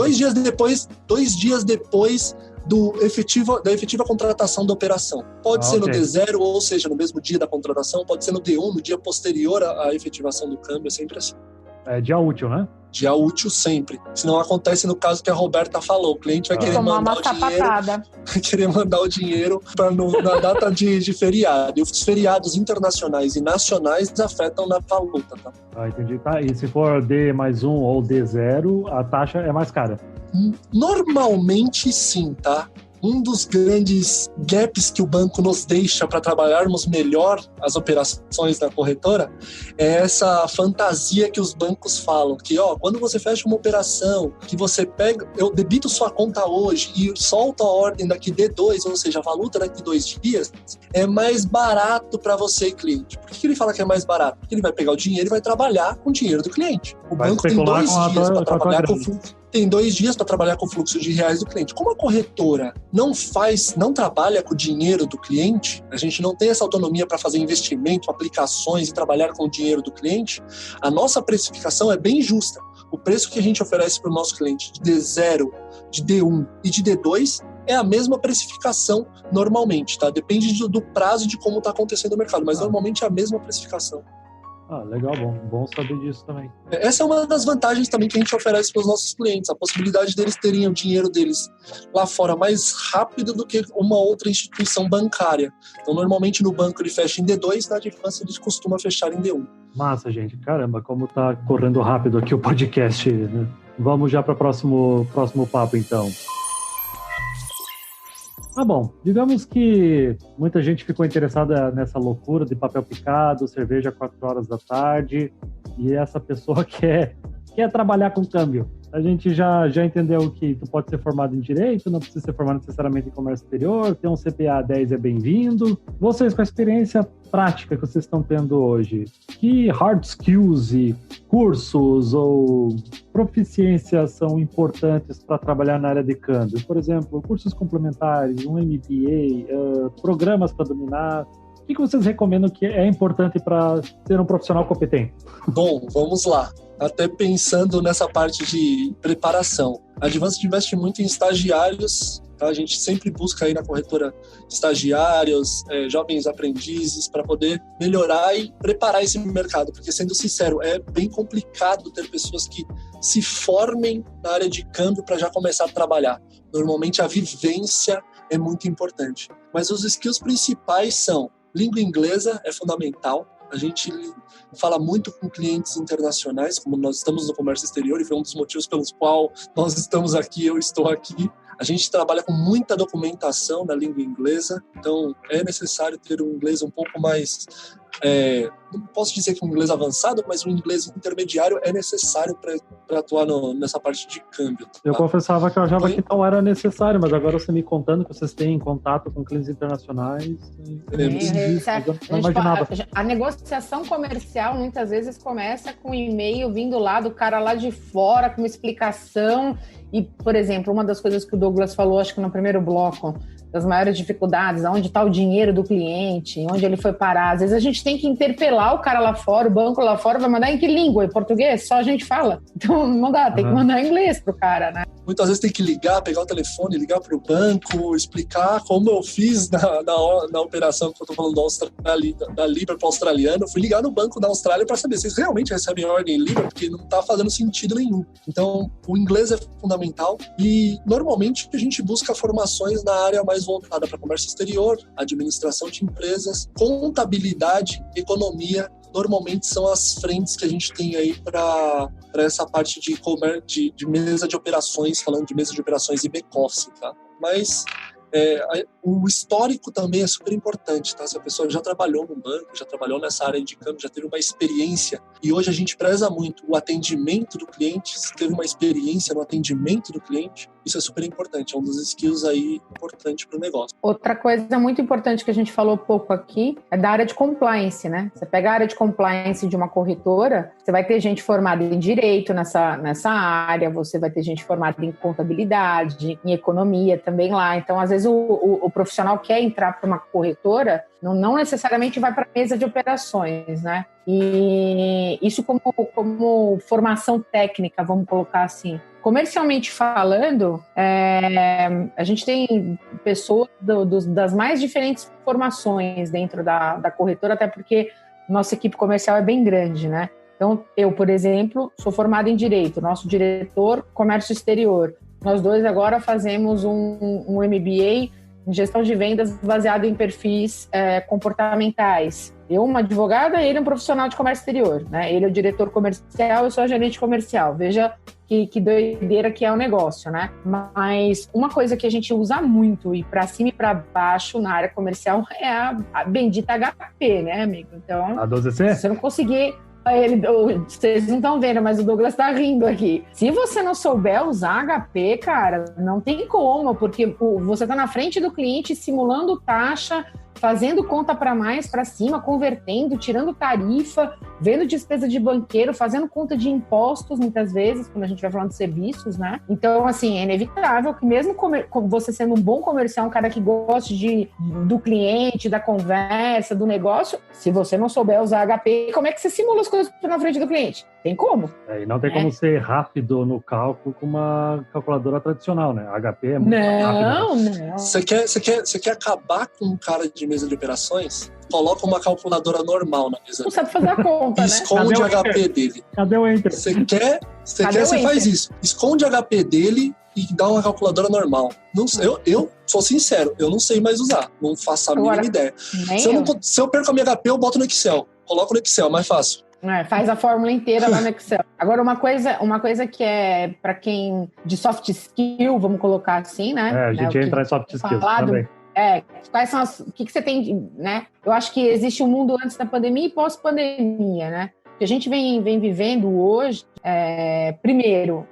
2 dias depois da efetiva contratação da operação. Pode ser no D0, ou seja, no mesmo dia da contratação, pode ser no D1, no dia posterior à efetivação do câmbio, é sempre assim. É dia útil, né? Dia útil sempre. Se não acontece no caso que a Roberta falou, o cliente vai querer mandar o dinheiro na data de feriado. E os feriados internacionais e nacionais afetam na valuta, tá? Entendi. Tá. E se for D+1 ou D0, a taxa é mais cara? Normalmente sim, tá? Um dos grandes gaps que o banco nos deixa para trabalharmos melhor as operações da corretora é essa fantasia que os bancos falam, que quando você fecha uma operação, que você pega, eu debito sua conta hoje e solto a ordem daqui D2, ou seja, a valuta daqui 2 dias, é mais barato para você, cliente. Por que ele fala que é mais barato? Porque ele vai pegar o dinheiro e vai trabalhar com o dinheiro do cliente. O banco tem 2 dias para trabalhar com o fluxo. Tem 2 dias para trabalhar com o fluxo de reais do cliente. Como a corretora não trabalha com o dinheiro do cliente, a gente não tem essa autonomia para fazer investimento, aplicações e trabalhar com o dinheiro do cliente, a nossa precificação é bem justa. O preço que a gente oferece para o nosso cliente de D0, de D1 e de D2 é a mesma precificação normalmente, tá? Depende do prazo de como está acontecendo o mercado, mas normalmente é a mesma precificação. Legal, bom saber disso também. Essa é uma das vantagens também que a gente oferece para os nossos clientes, a possibilidade deles terem o dinheiro deles lá fora mais rápido do que uma outra instituição bancária. Então, normalmente no banco ele fecha em D2, na Advance ele costuma fechar em D1. Massa, gente. Caramba, como tá correndo rápido aqui o podcast, né? Vamos já para o próximo papo, então. Bom, digamos que muita gente ficou interessada nessa loucura de papel picado, cerveja 4 horas da tarde, e essa pessoa quer trabalhar com câmbio. A gente já entendeu que tu pode ser formado em Direito, não precisa ser formado necessariamente em Comércio Exterior, ter um CPA 10 é bem-vindo. Vocês, com a experiência prática que vocês estão tendo hoje, que hard skills e cursos ou proficiências são importantes para trabalhar na área de câmbio? Por exemplo, cursos complementares, um MBA, programas para dominar. O que vocês recomendam que é importante para ser um profissional competente? Bom, vamos lá. Até pensando nessa parte de preparação. A Advance investe muito em estagiários, tá? A gente sempre busca aí na corretora estagiários, jovens aprendizes, para poder melhorar e preparar esse mercado, porque, sendo sincero, é bem complicado ter pessoas que se formem na área de câmbio para já começar a trabalhar. Normalmente a vivência é muito importante. Mas os skills principais são: língua inglesa é fundamental. A gente fala muito com clientes internacionais, como nós estamos no comércio exterior, e foi um dos motivos pelos quais nós estamos aqui, eu estou aqui. A gente trabalha com muita documentação na língua inglesa, então é necessário ter um inglês um pouco mais... não posso dizer que um inglês avançado, mas um inglês intermediário é necessário para atuar nessa parte de câmbio. Tá? Eu confessava que eu achava que não era necessário, mas agora você me contando que vocês têm contato com clientes internacionais... não imaginava. A negociação comercial muitas vezes começa com um e-mail vindo lá do cara lá de fora, com uma explicação. E, por exemplo, uma das coisas que o Douglas falou, acho que no primeiro bloco, das maiores dificuldades, onde está o dinheiro do cliente, onde ele foi parar. Às vezes a gente tem que interpelar o cara lá fora, o banco lá fora, vai mandar em que língua? Em português? Só a gente fala. Então não dá, tem que mandar em inglês pro cara, né? Muitas vezes tem que ligar, pegar o telefone, ligar para o banco, explicar como eu fiz na operação que eu estou falando da Libra para o australiano. Eu fui ligar no banco da Austrália para saber se eles realmente recebem a ordem em Libra, porque não está fazendo sentido nenhum. Então, o inglês é fundamental e, normalmente, a gente busca formações na área mais voltada para comércio exterior, administração de empresas, contabilidade, economia. Normalmente são as frentes que a gente tem aí para essa parte de mesa de operações, falando de mesa de operações e back-office, tá? Mas O histórico também é super importante, tá? Se a pessoa já trabalhou no banco, já trabalhou nessa área de câmbio, já teve uma experiência, e hoje a gente preza muito o atendimento do cliente, se teve uma experiência no atendimento do cliente, isso é super importante, é um dos skills aí importante para o negócio. Outra coisa muito importante que a gente falou pouco aqui é da área de compliance, né? Você pega a área de compliance de uma corretora, você vai ter gente formada em direito nessa área, você vai ter gente formada em contabilidade, em economia também lá. Então, às vezes, o profissional quer entrar para uma corretora, não necessariamente vai para a mesa de operações, né? E isso como formação técnica, vamos colocar assim. Comercialmente falando, a gente tem pessoas das mais diferentes formações dentro da corretora, até porque nossa equipe comercial é bem grande, né? Então, eu, por exemplo, sou formada em Direito, nosso diretor, Comércio Exterior. Nós dois agora fazemos um MBA em Gestão de Vendas baseado em perfis comportamentais. Eu, uma advogada, ele é um profissional de comércio exterior, né? Ele é o diretor comercial, eu sou a gerente comercial. Veja que doideira que é o negócio, né? Mas uma coisa que a gente usa muito, e para cima e para baixo na área comercial, é a bendita HP, né, amigo? Então, a 12C? Se você não conseguir... Vocês não estão vendo, mas o Douglas está rindo aqui. Se você não souber usar HP, cara, não tem como, porque você está na frente do cliente simulando taxa, fazendo conta para mais, para cima, convertendo, tirando tarifa, vendo despesa de banqueiro, fazendo conta de impostos, muitas vezes, quando a gente vai falando de serviços, né? Então, assim, é inevitável que mesmo você sendo um bom comercial, um cara que goste do cliente, da conversa, do negócio, se você não souber usar HP, como é que você simula as coisas na frente do cliente? Tem como? E não tem como ser rápido no cálculo com uma calculadora tradicional, né? A HP é muito rápido. Não. Você quer acabar com um cara de mesa de operações? Coloca uma calculadora normal na mesa. Não sabe fazer a conta, né? Esconde o HP dele. Cadê o Enter? Você faz isso. Esconde o HP dele e dá uma calculadora normal. Não sei, eu sou sincero, eu não sei mais usar. Não faço a mínima ideia. Se eu perco a minha HP, eu boto no Excel. Coloco no Excel, mais fácil. Faz a fórmula inteira lá no Excel. Agora, uma coisa que é para quem de soft skill, vamos colocar assim, né? A gente entra em soft skills também. Quais são o que você tem, né? Eu acho que existe um mundo antes da pandemia e pós-pandemia, né? O que a gente vem vivendo hoje, primeiro,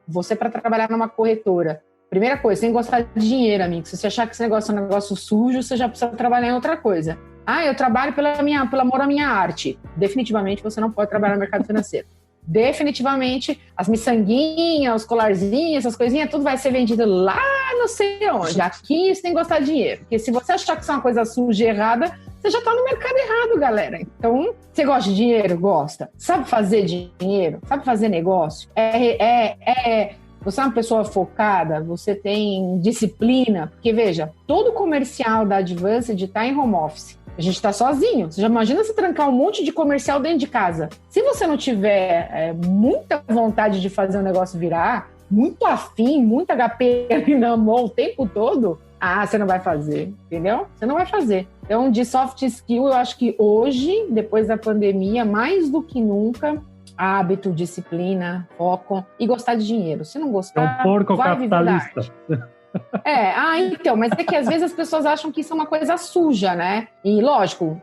você para trabalhar numa corretora. Primeira coisa, você tem que gostar de dinheiro, amigo. Se você achar que esse negócio é um negócio sujo, você já precisa trabalhar em outra coisa. Eu trabalho pelo amor à minha arte. Definitivamente você não pode trabalhar no mercado financeiro. Definitivamente, as miçanguinhas, os colarzinhos, essas coisinhas, tudo vai ser vendido lá não sei onde. Aqui você tem que gostar de dinheiro. Porque se você achar que isso é uma coisa suja e errada, você já está no mercado errado, galera. Então, você gosta de dinheiro? Gosta. Sabe fazer dinheiro? Sabe fazer negócio? Você é uma pessoa focada, você tem disciplina. Porque, veja, todo comercial da Advanced está em home office. A gente está sozinho. Você já imagina se trancar um monte de comercial dentro de casa. Se você não tiver muita vontade de fazer o negócio virar, muito afim, muito HP ali na mão o tempo todo, você não vai fazer, entendeu? Você não vai fazer. Então, de soft skill, eu acho que hoje, depois da pandemia, mais do que nunca, hábito, disciplina, foco e gostar de dinheiro. Se não gostar, é um porco vai capitalista. Então, mas é que às vezes as pessoas acham que isso é uma coisa suja, né? E lógico,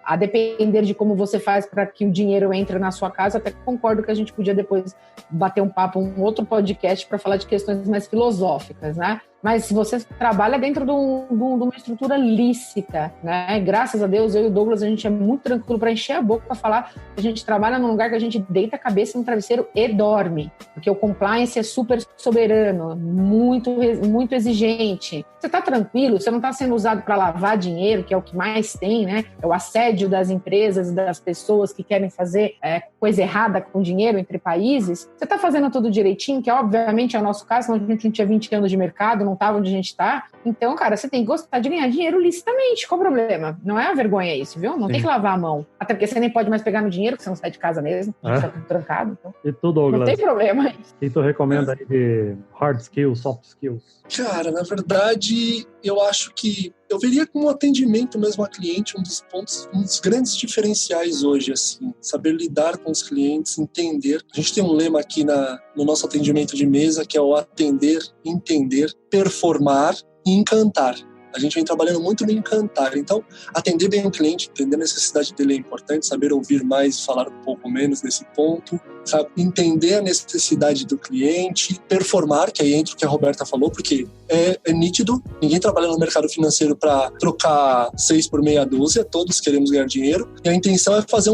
a depender de como você faz para que o dinheiro entre na sua casa, até concordo que a gente podia depois bater um papo, um outro podcast para falar de questões mais filosóficas, né? Mas se você trabalha dentro de uma estrutura lícita, né? Graças a Deus, eu e o Douglas, a gente é muito tranquilo para encher a boca para falar que a gente trabalha num lugar que a gente deita a cabeça no travesseiro e dorme. Porque o compliance é super soberano, muito, muito exigente. Você está tranquilo, você não está sendo usado para lavar dinheiro, que é o que mais tem, né? É o assédio das empresas e das pessoas que querem fazer coisa errada com dinheiro entre países. Você está fazendo tudo direitinho, que obviamente é o nosso caso, senão a gente não tinha 20 anos de mercado, não estava onde a gente está. Então, cara, você tem que gostar de ganhar dinheiro licitamente. Qual o problema? Não é a vergonha isso, viu? Não tem que lavar a mão. Até porque você nem pode mais pegar no dinheiro, porque você não sai de casa mesmo. Está tudo trancado. Então. E tu, Douglas? Não tem problema. O que tu recomenda aí de hard skills, soft skills? Cara, na verdade, eu acho que eu veria como atendimento mesmo a cliente um dos grandes diferenciais hoje, assim, saber lidar com os clientes, entender. A gente tem um lema aqui no nosso atendimento de mesa, que é o atender, entender, performar, e encantar. A gente vem trabalhando muito no encantar. Então, atender bem o cliente, entender a necessidade dele é importante, saber ouvir mais, falar um pouco menos nesse ponto, sabe? Entender a necessidade do cliente, performar, que aí entra o que a Roberta falou, porque é nítido, ninguém trabalha no mercado financeiro para trocar 6 por meia dúzia, todos queremos ganhar dinheiro, e a intenção é fazer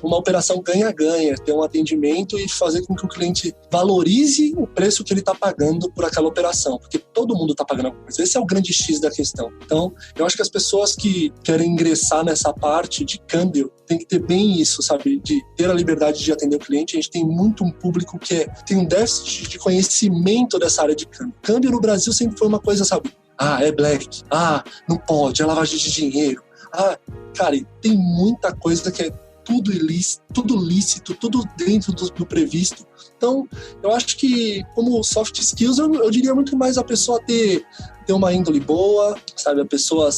uma operação ganha-ganha, ter um atendimento e fazer com que o cliente valorize o preço que ele está pagando por aquela operação, porque todo mundo está pagando alguma coisa. Esse é o grande X da questão. Então, eu acho que as pessoas que querem ingressar nessa parte de câmbio tem que ter bem isso, sabe? De ter a liberdade de atender o cliente. A gente tem muito um público que tem um déficit de conhecimento dessa área de câmbio. Câmbio no Brasil sempre foi uma coisa, sabe? É black. Não pode, é lavagem de dinheiro. Cara, e tem muita coisa que é tudo ilícito, tudo lícito, tudo dentro do previsto. Então, eu acho que como soft skills, eu diria muito mais a pessoa ter uma índole boa, sabe? A pessoa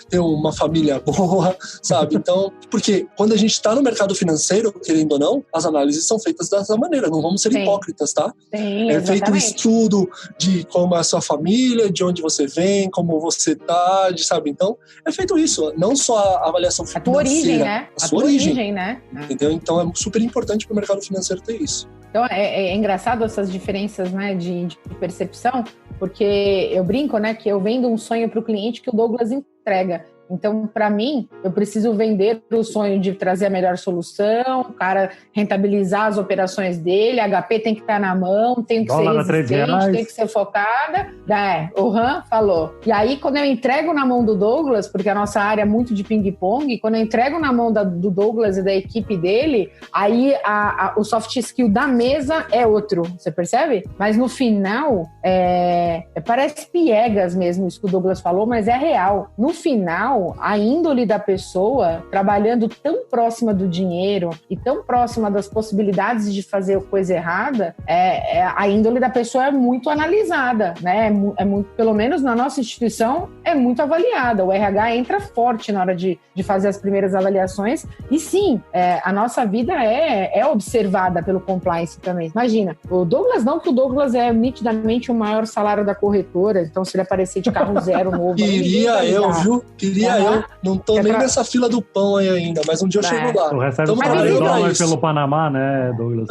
ter uma família boa, sabe? Então, porque quando a gente está no mercado financeiro, querendo ou não, as análises são feitas dessa maneira, não vamos ser hipócritas, tá? Sim, é feito um estudo de como é a sua família, de onde você vem, como você tá, sabe? Então, é feito isso, não só a avaliação financeira. A tua origem, né? A sua origem, né? Entendeu? Então, é super importante para o mercado financeiro ter isso. Então, é engraçado essas diferenças, né, de percepção, porque eu brinco, né, que eu vendo um sonho para o cliente que o Douglas entrega. Então, para mim, eu preciso vender o sonho de trazer a melhor solução, o cara rentabilizar as operações dele, a HP tem que estar na mão, tem que ser resistente, tem que ser focada. O Ram falou. E aí, quando eu entrego na mão do Douglas, porque a nossa área é muito de ping-pong, quando eu entrego na mão do Douglas e da equipe dele, aí o soft skill da mesa é outro, você percebe? Mas no final, parece piegas mesmo isso que o Douglas falou, mas é real. No final, a índole da pessoa, trabalhando tão próxima do dinheiro e tão próxima das possibilidades de fazer coisa errada, a índole da pessoa é muito analisada, né? É muito, pelo menos na nossa instituição, é muito avaliada. O RH entra forte na hora de fazer as primeiras avaliações e sim, a nossa vida é observada pelo compliance também. Imagina, o Douglas não, que o Douglas é nitidamente o maior salário da corretora, então se ele aparecer de carro zero novo... Queria eu, viu? Queria eu. Não tô nem nessa fila do pão aí ainda, mas um dia eu chego lá. Tu recebe $100 pelo Panamá, né, Douglas?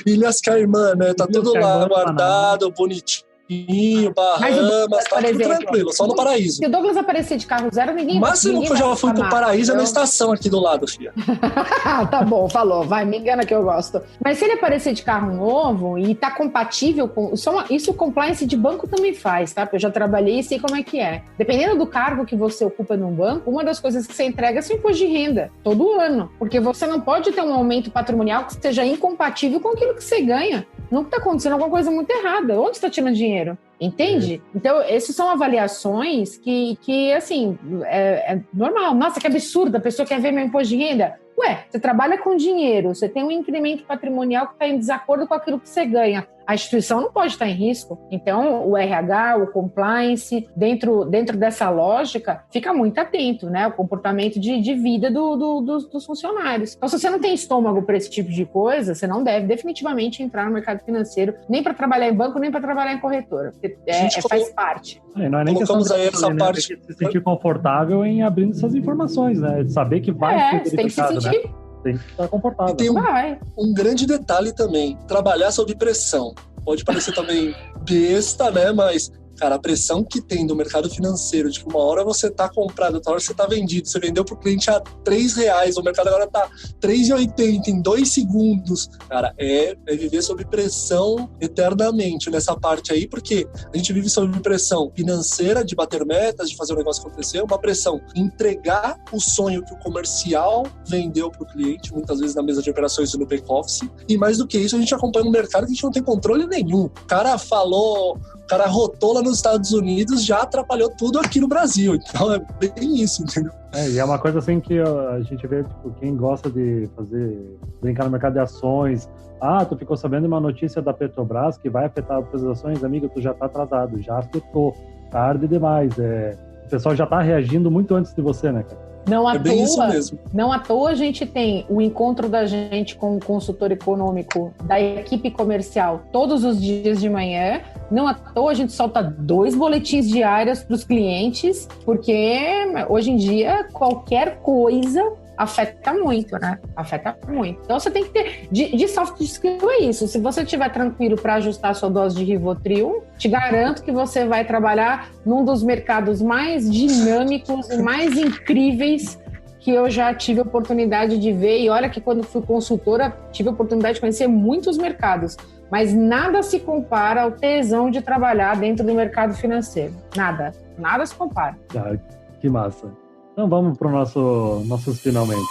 Ilhas Caimã, né? Tá tudo lá guardado, bonitinho. Bahamas, tá tudo tranquilo, só no paraíso. Se o Douglas aparecer de carro zero, ninguém vai. Máximo que eu já fui pro paraíso é na estação aqui do lado, filha. Tá bom, falou, vai, me engana que eu gosto. Mas se ele aparecer de carro novo e tá compatível com... Isso o compliance de banco também faz, tá? Porque eu já trabalhei e sei como é que é. Dependendo do cargo que você ocupa num banco, uma das coisas que você entrega é seu imposto de renda, todo ano. Porque você não pode ter um aumento patrimonial que seja incompatível com aquilo que você ganha. Não tá acontecendo alguma coisa muito errada. Onde você tá tirando dinheiro? Entende? Então, essas são avaliações que assim, é normal. Nossa, que absurdo, a pessoa quer ver meu imposto de renda. Ué, você trabalha com dinheiro, você tem um incremento patrimonial que está em desacordo com aquilo que você ganha. A instituição não pode estar em risco. Então, o RH, o compliance, dentro dessa lógica, fica muito atento, né? O comportamento de vida dos funcionários. Então, se você não tem estômago para esse tipo de coisa, você não deve definitivamente entrar no mercado financeiro, nem para trabalhar em banco, nem para trabalhar em corretora. Faz parte. Não é nem questão de essa parte. Tem que se sentir confortável em abrindo essas informações, né? Saber que vai ser verificado, né? Tem que estar confortável. E tem um grande detalhe também, trabalhar sob pressão. Pode parecer também besta, né? Mas, cara, a pressão que tem do mercado financeiro, tipo, uma hora você tá comprado, outra hora você tá vendido, você vendeu pro cliente a R$3, o mercado agora tá R$3,80 em 2 segundos. Cara, é viver sob pressão eternamente nessa parte aí, porque a gente vive sob pressão financeira, de bater metas, de fazer o negócio acontecer, uma pressão entregar o sonho que o comercial vendeu pro cliente, muitas vezes na mesa de operações e no back-office, e mais do que isso, a gente acompanha um mercado que a gente não tem controle nenhum. O cara rotou lá nos Estados Unidos, já atrapalhou tudo aqui no Brasil. Então é bem isso, entendeu? E é uma coisa assim que a gente vê, tipo, quem gosta de brincar no mercado de ações. Tu ficou sabendo de uma notícia da Petrobras que vai afetar as ações? Amigo, tu já tá atrasado, já afetou, tarde demais. O pessoal já tá reagindo muito antes de você, né, cara? Não à toa a gente tem o encontro da gente com o consultor econômico da equipe comercial todos os dias de manhã, Não à toa a gente solta 2 boletins diários para os clientes, porque hoje em dia qualquer coisa afeta muito, né? Afeta muito. Então você tem que ter... De soft skill é isso. Se você estiver tranquilo para ajustar a sua dose de Rivotril, te garanto que você vai trabalhar num dos mercados mais dinâmicos e mais incríveis que eu já tive a oportunidade de ver. E olha que quando fui consultora, tive a oportunidade de conhecer muitos mercados. Mas nada se compara ao tesão de trabalhar dentro do mercado financeiro. Nada. Nada se compara. Ah, que massa. Então vamos para o nossos finalmente.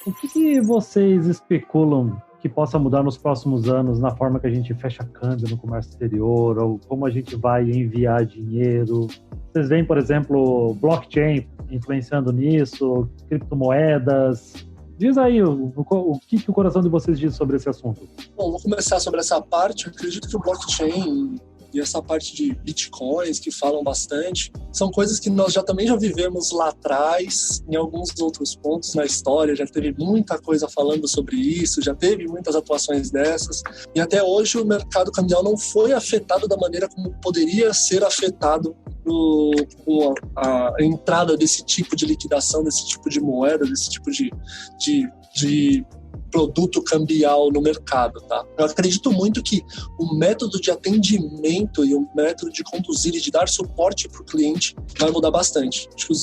O que vocês especulam que possa mudar nos próximos anos na forma que a gente fecha câmbio no comércio exterior, ou como a gente vai enviar dinheiro? Vocês veem, por exemplo, blockchain influenciando nisso, criptomoedas? Diz aí o que o coração de vocês diz sobre esse assunto. Bom, vou começar sobre essa parte. Eu acredito que o blockchain e essa parte de bitcoins que falam bastante, são coisas que nós também já vivemos lá atrás, em alguns outros pontos na história, já teve muita coisa falando sobre isso, já teve muitas atuações dessas, e até hoje o mercado cambial não foi afetado da maneira como poderia ser afetado com a entrada desse tipo de liquidação, desse tipo de moeda, desse tipo de produto cambial no mercado, tá? Eu acredito muito que o método de atendimento e o método de conduzir e de dar suporte para o cliente vai mudar bastante. Acho que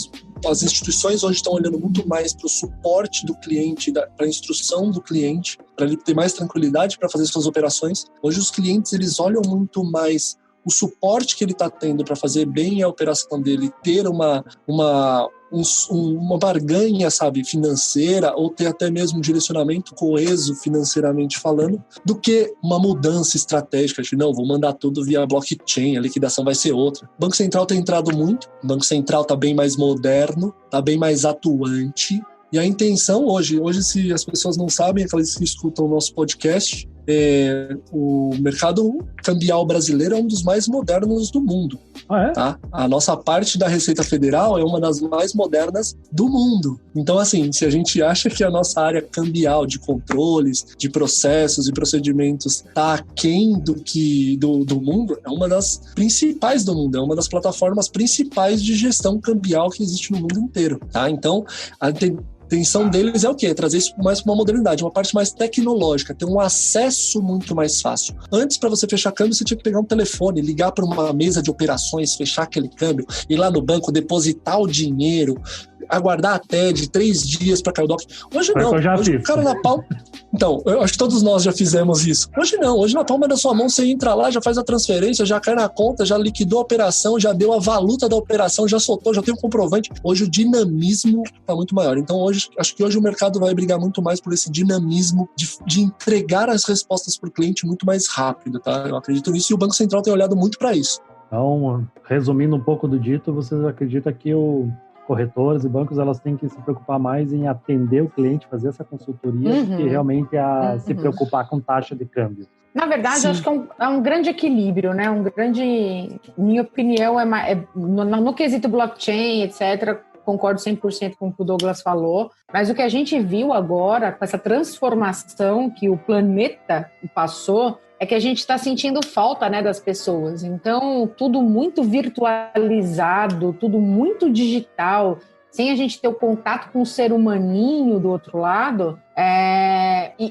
as instituições hoje estão olhando muito mais para o suporte do cliente, para a instrução do cliente, para ele ter mais tranquilidade para fazer suas operações. Hoje os clientes, eles olham muito mais o suporte que ele está tendo para fazer bem a operação dele, ter uma barganha, sabe, financeira, ou ter até mesmo um direcionamento coeso financeiramente falando, do que uma mudança estratégica de não, vou mandar tudo via blockchain, a liquidação vai ser outra. O Banco Central tem entrado muito, o Banco Central está bem mais moderno, está bem mais atuante, e a intenção hoje, se as pessoas não sabem, aquelas que escutam o nosso podcast, o mercado cambial brasileiro é um dos mais modernos do mundo. Tá? A nossa parte da Receita Federal é uma das mais modernas do mundo. Então, assim, se a gente acha que a nossa área cambial de controles, de processos e procedimentos está aquém do mundo, é uma das principais do mundo, é uma das plataformas principais de gestão cambial que existe no mundo inteiro. Tá? Então, a intenção deles é o quê? Trazer isso mais para uma modernidade, uma parte mais tecnológica, ter um acesso muito mais fácil. Antes, para você fechar câmbio, você tinha que pegar um telefone, ligar para uma mesa de operações, fechar aquele câmbio, ir lá no banco, depositar o dinheiro, aguardar até de 3 dias para cair o DOC. Hoje não. Hoje o cara na palma... Então, eu acho que todos nós já fizemos isso. Hoje não. Hoje na palma da sua mão, você entra lá, já faz a transferência, já cai na conta, já liquidou a operação, já deu a valuta da operação, já soltou, já tem um comprovante. Hoje o dinamismo está muito maior. Então, acho que hoje o mercado vai brigar muito mais por esse dinamismo de entregar as respostas para o cliente muito mais rápido, tá? Eu acredito nisso e o Banco Central tem olhado muito para isso. Então, resumindo um pouco do dito, vocês acreditam que corretores e bancos, elas têm que se preocupar mais em atender o cliente, fazer essa consultoria, do que realmente se preocupar com taxa de câmbio. Na verdade, eu acho que é um grande equilíbrio, né? Minha opinião, no quesito blockchain, etc., concordo 100% com o que o Douglas falou, mas o que a gente viu agora, com essa transformação que o planeta passou, é que a gente está sentindo falta, né, das pessoas. Então, tudo muito virtualizado, tudo muito digital, sem a gente ter o contato com o ser humaninho do outro lado,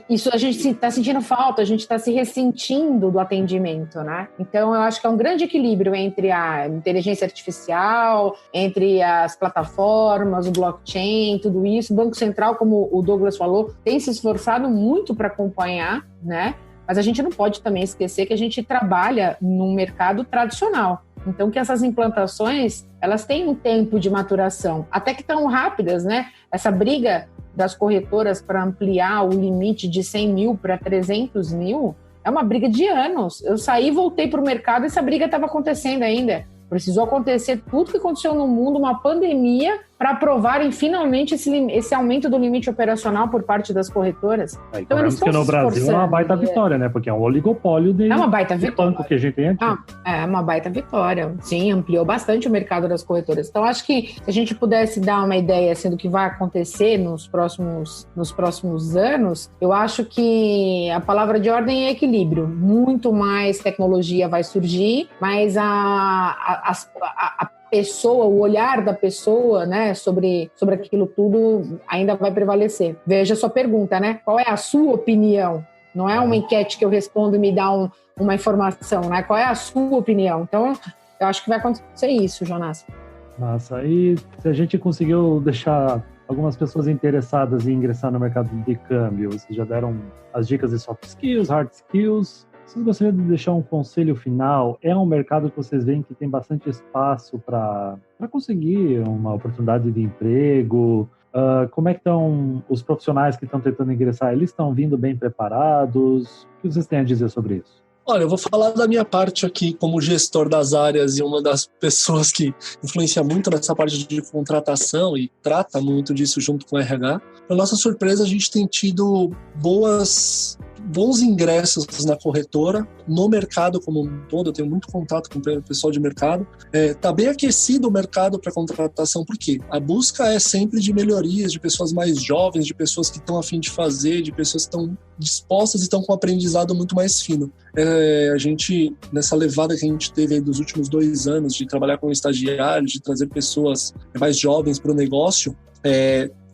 isso a gente está sentindo falta, a gente está se ressentindo do atendimento, né? Então, eu acho que é um grande equilíbrio entre a inteligência artificial, entre as plataformas, o blockchain, tudo isso. O Banco Central, como o Douglas falou, tem se esforçado muito para acompanhar, né? Mas a gente não pode também esquecer que a gente trabalha num mercado tradicional. Então, que essas implantações, elas têm um tempo de maturação, até que tão rápidas, né? Essa briga das corretoras para ampliar o limite de 100 mil para 300 mil é uma briga de anos. Eu saí, voltei para o mercado e essa briga estava acontecendo ainda. Precisou acontecer tudo que aconteceu no mundo, uma pandemia, para aprovarem finalmente esse aumento do limite operacional por parte das corretoras. Então eles estão que no Brasil é uma baita vitória, né? Porque é um oligopólio de banco que a gente tem aqui. É uma baita vitória. Sim, ampliou bastante o mercado das corretoras. Então acho que se a gente pudesse dar uma ideia assim, do que vai acontecer nos próximos anos, eu acho que a palavra de ordem é equilíbrio. Muito mais tecnologia vai surgir, mas a pessoa, o olhar da pessoa, né, sobre aquilo tudo ainda vai prevalecer. Veja a sua pergunta, né? Qual é a sua opinião? Não é uma enquete que eu respondo e me dá uma informação, né? Qual é a sua opinião? Então, eu acho que vai acontecer isso, Jonas. Nossa, e se a gente conseguiu deixar algumas pessoas interessadas em ingressar no mercado de câmbio, vocês já deram as dicas de soft skills, hard skills. Vocês gostariam de deixar um conselho final? É um mercado que vocês veem que tem bastante espaço para conseguir uma oportunidade de emprego? Como é que estão os profissionais que estão tentando ingressar? Eles estão vindo bem preparados? O que vocês têm a dizer sobre isso? Olha, eu vou falar da minha parte aqui como gestor das áreas e uma das pessoas que influencia muito nessa parte de contratação e trata muito disso junto com o RH. Para nossa surpresa, a gente tem tido bons ingressos na corretora, no mercado como um todo. Eu tenho muito contato com o pessoal de mercado. Está bem aquecido o mercado para contratação, por quê? A busca é sempre de melhorias, de pessoas mais jovens, de pessoas que estão a fim de fazer, de pessoas que estão dispostas e estão com um aprendizado muito mais fino. A gente, nessa levada que a gente teve aí dos últimos 2 anos de trabalhar com estagiários, de trazer pessoas mais jovens para o negócio,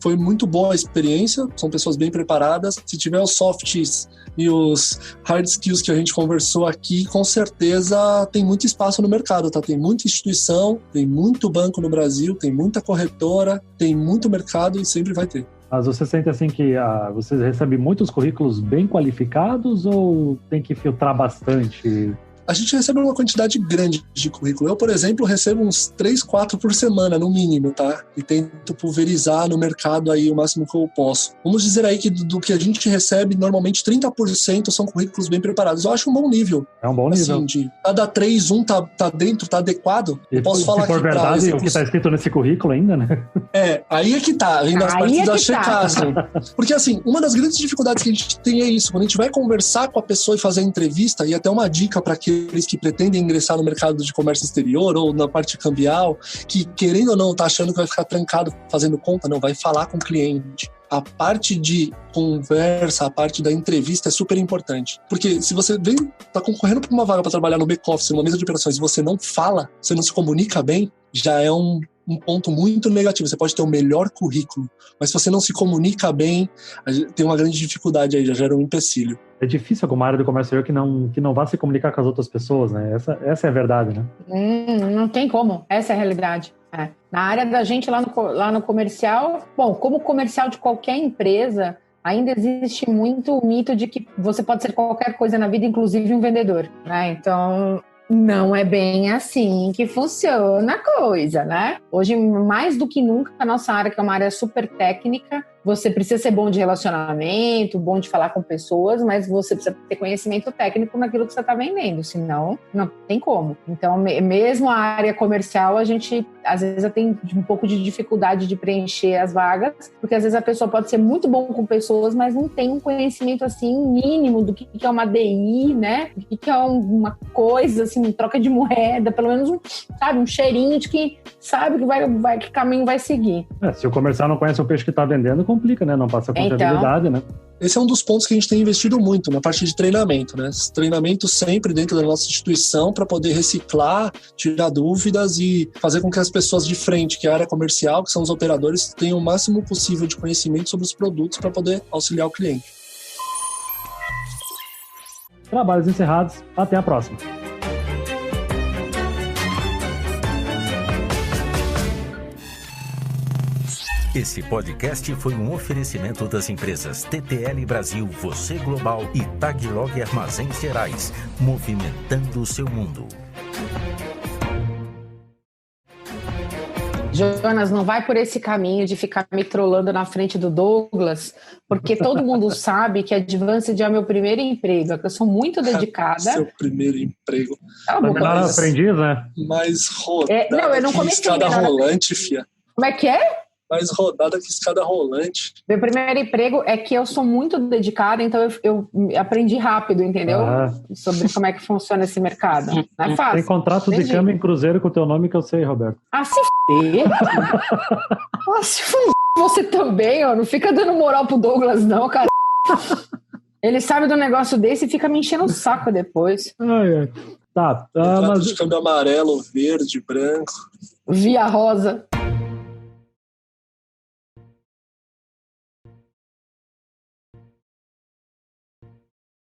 foi muito boa a experiência, são pessoas bem preparadas. Se tiver os softs e os hard skills que a gente conversou aqui, com certeza tem muito espaço no mercado, tá? Tem muita instituição, tem muito banco no Brasil, tem muita corretora, tem muito mercado e sempre vai ter. Mas você sente assim que você recebe muitos currículos bem qualificados ou tem que filtrar bastante? A gente recebe uma quantidade grande de currículo. Eu, por exemplo, recebo uns 3, 4 por semana, no mínimo, tá? E tento pulverizar no mercado aí o máximo que eu posso. Vamos dizer aí que do que a gente recebe, normalmente 30% são currículos bem preparados. Eu acho um bom nível. É um bom nível. Assim, de cada 3, um tá dentro, tá adequado. Eu posso falar se for verdade, o que tá escrito nesse currículo ainda, né? Aí é que tá. Vem das partes da checagem. Porque, assim, uma das grandes dificuldades que a gente tem é isso. Quando a gente vai conversar com a pessoa e fazer a entrevista, e até uma dica para aqueles que pretendem ingressar no mercado de comércio exterior ou na parte cambial, que querendo ou não tá achando que vai ficar trancado fazendo conta, não, vai falar com o cliente. A parte de conversa, a parte da entrevista é super importante. Porque se você tá concorrendo para uma vaga para trabalhar no back-office, numa mesa de operações, e você não fala, você não se comunica bem, já é um ponto muito negativo. Você pode ter o melhor currículo, mas se você não se comunica bem, tem uma grande dificuldade aí, já gera um empecilho. É difícil alguma área do comércio exterior que não vá se comunicar com as outras pessoas, né? Essa é a verdade, né? Não tem como. Essa é a realidade. Na área da gente lá no comercial, bom, como comercial de qualquer empresa, ainda existe muito o mito de que você pode ser qualquer coisa na vida, inclusive um vendedor, né? Então, não é bem assim que funciona a coisa, né? Hoje, mais do que nunca, a nossa área, que é uma área super técnica, você precisa ser bom de relacionamento, bom de falar com pessoas, mas você precisa ter conhecimento técnico naquilo que você está vendendo, senão não tem como. Então, mesmo a área comercial, a gente às vezes tem um pouco de dificuldade de preencher as vagas, porque às vezes a pessoa pode ser muito bom com pessoas, mas não tem um conhecimento assim mínimo do que é uma DI, né? Do que é uma coisa assim, uma troca de moeda, pelo menos um cheirinho de que sabe que caminho vai seguir. Se o comercial não conhece o peixe que está vendendo, complica, né? Não passa a contabilidade, né? Esse é um dos pontos que a gente tem investido muito na parte de treinamento, né? Treinamento sempre dentro da nossa instituição para poder reciclar, tirar dúvidas e fazer com que as pessoas de frente, que é a área comercial, que são os operadores, tenham o máximo possível de conhecimento sobre os produtos para poder auxiliar o cliente. Trabalhos encerrados. Até a próxima. Esse podcast foi um oferecimento das empresas TTL Brasil, Você Global e Taglog Armazéns Gerais, movimentando o seu mundo. Jonas, não vai por esse caminho de ficar me trollando na frente do Douglas, porque todo mundo sabe que a Advanced é o meu primeiro emprego, que eu sou muito dedicada. Seu primeiro emprego. Melhor aprendiz, né? Mas rodada, eu não comecei escada rolante, fia. Como é que é? Mais rodada que escada rolante. Meu primeiro emprego é que eu sou muito dedicada, então eu aprendi rápido, entendeu? Sobre como é que funciona esse mercado. Não é fácil. Tem contrato de câmbio em cruzeiro com o teu nome que eu sei, Roberto. Se f***. Você também, ó. Não fica dando moral pro Douglas, não, cara. Ele sabe do negócio desse e fica me enchendo o saco depois. Tá. Contrato de câmbio amarelo, verde, branco. Via rosa.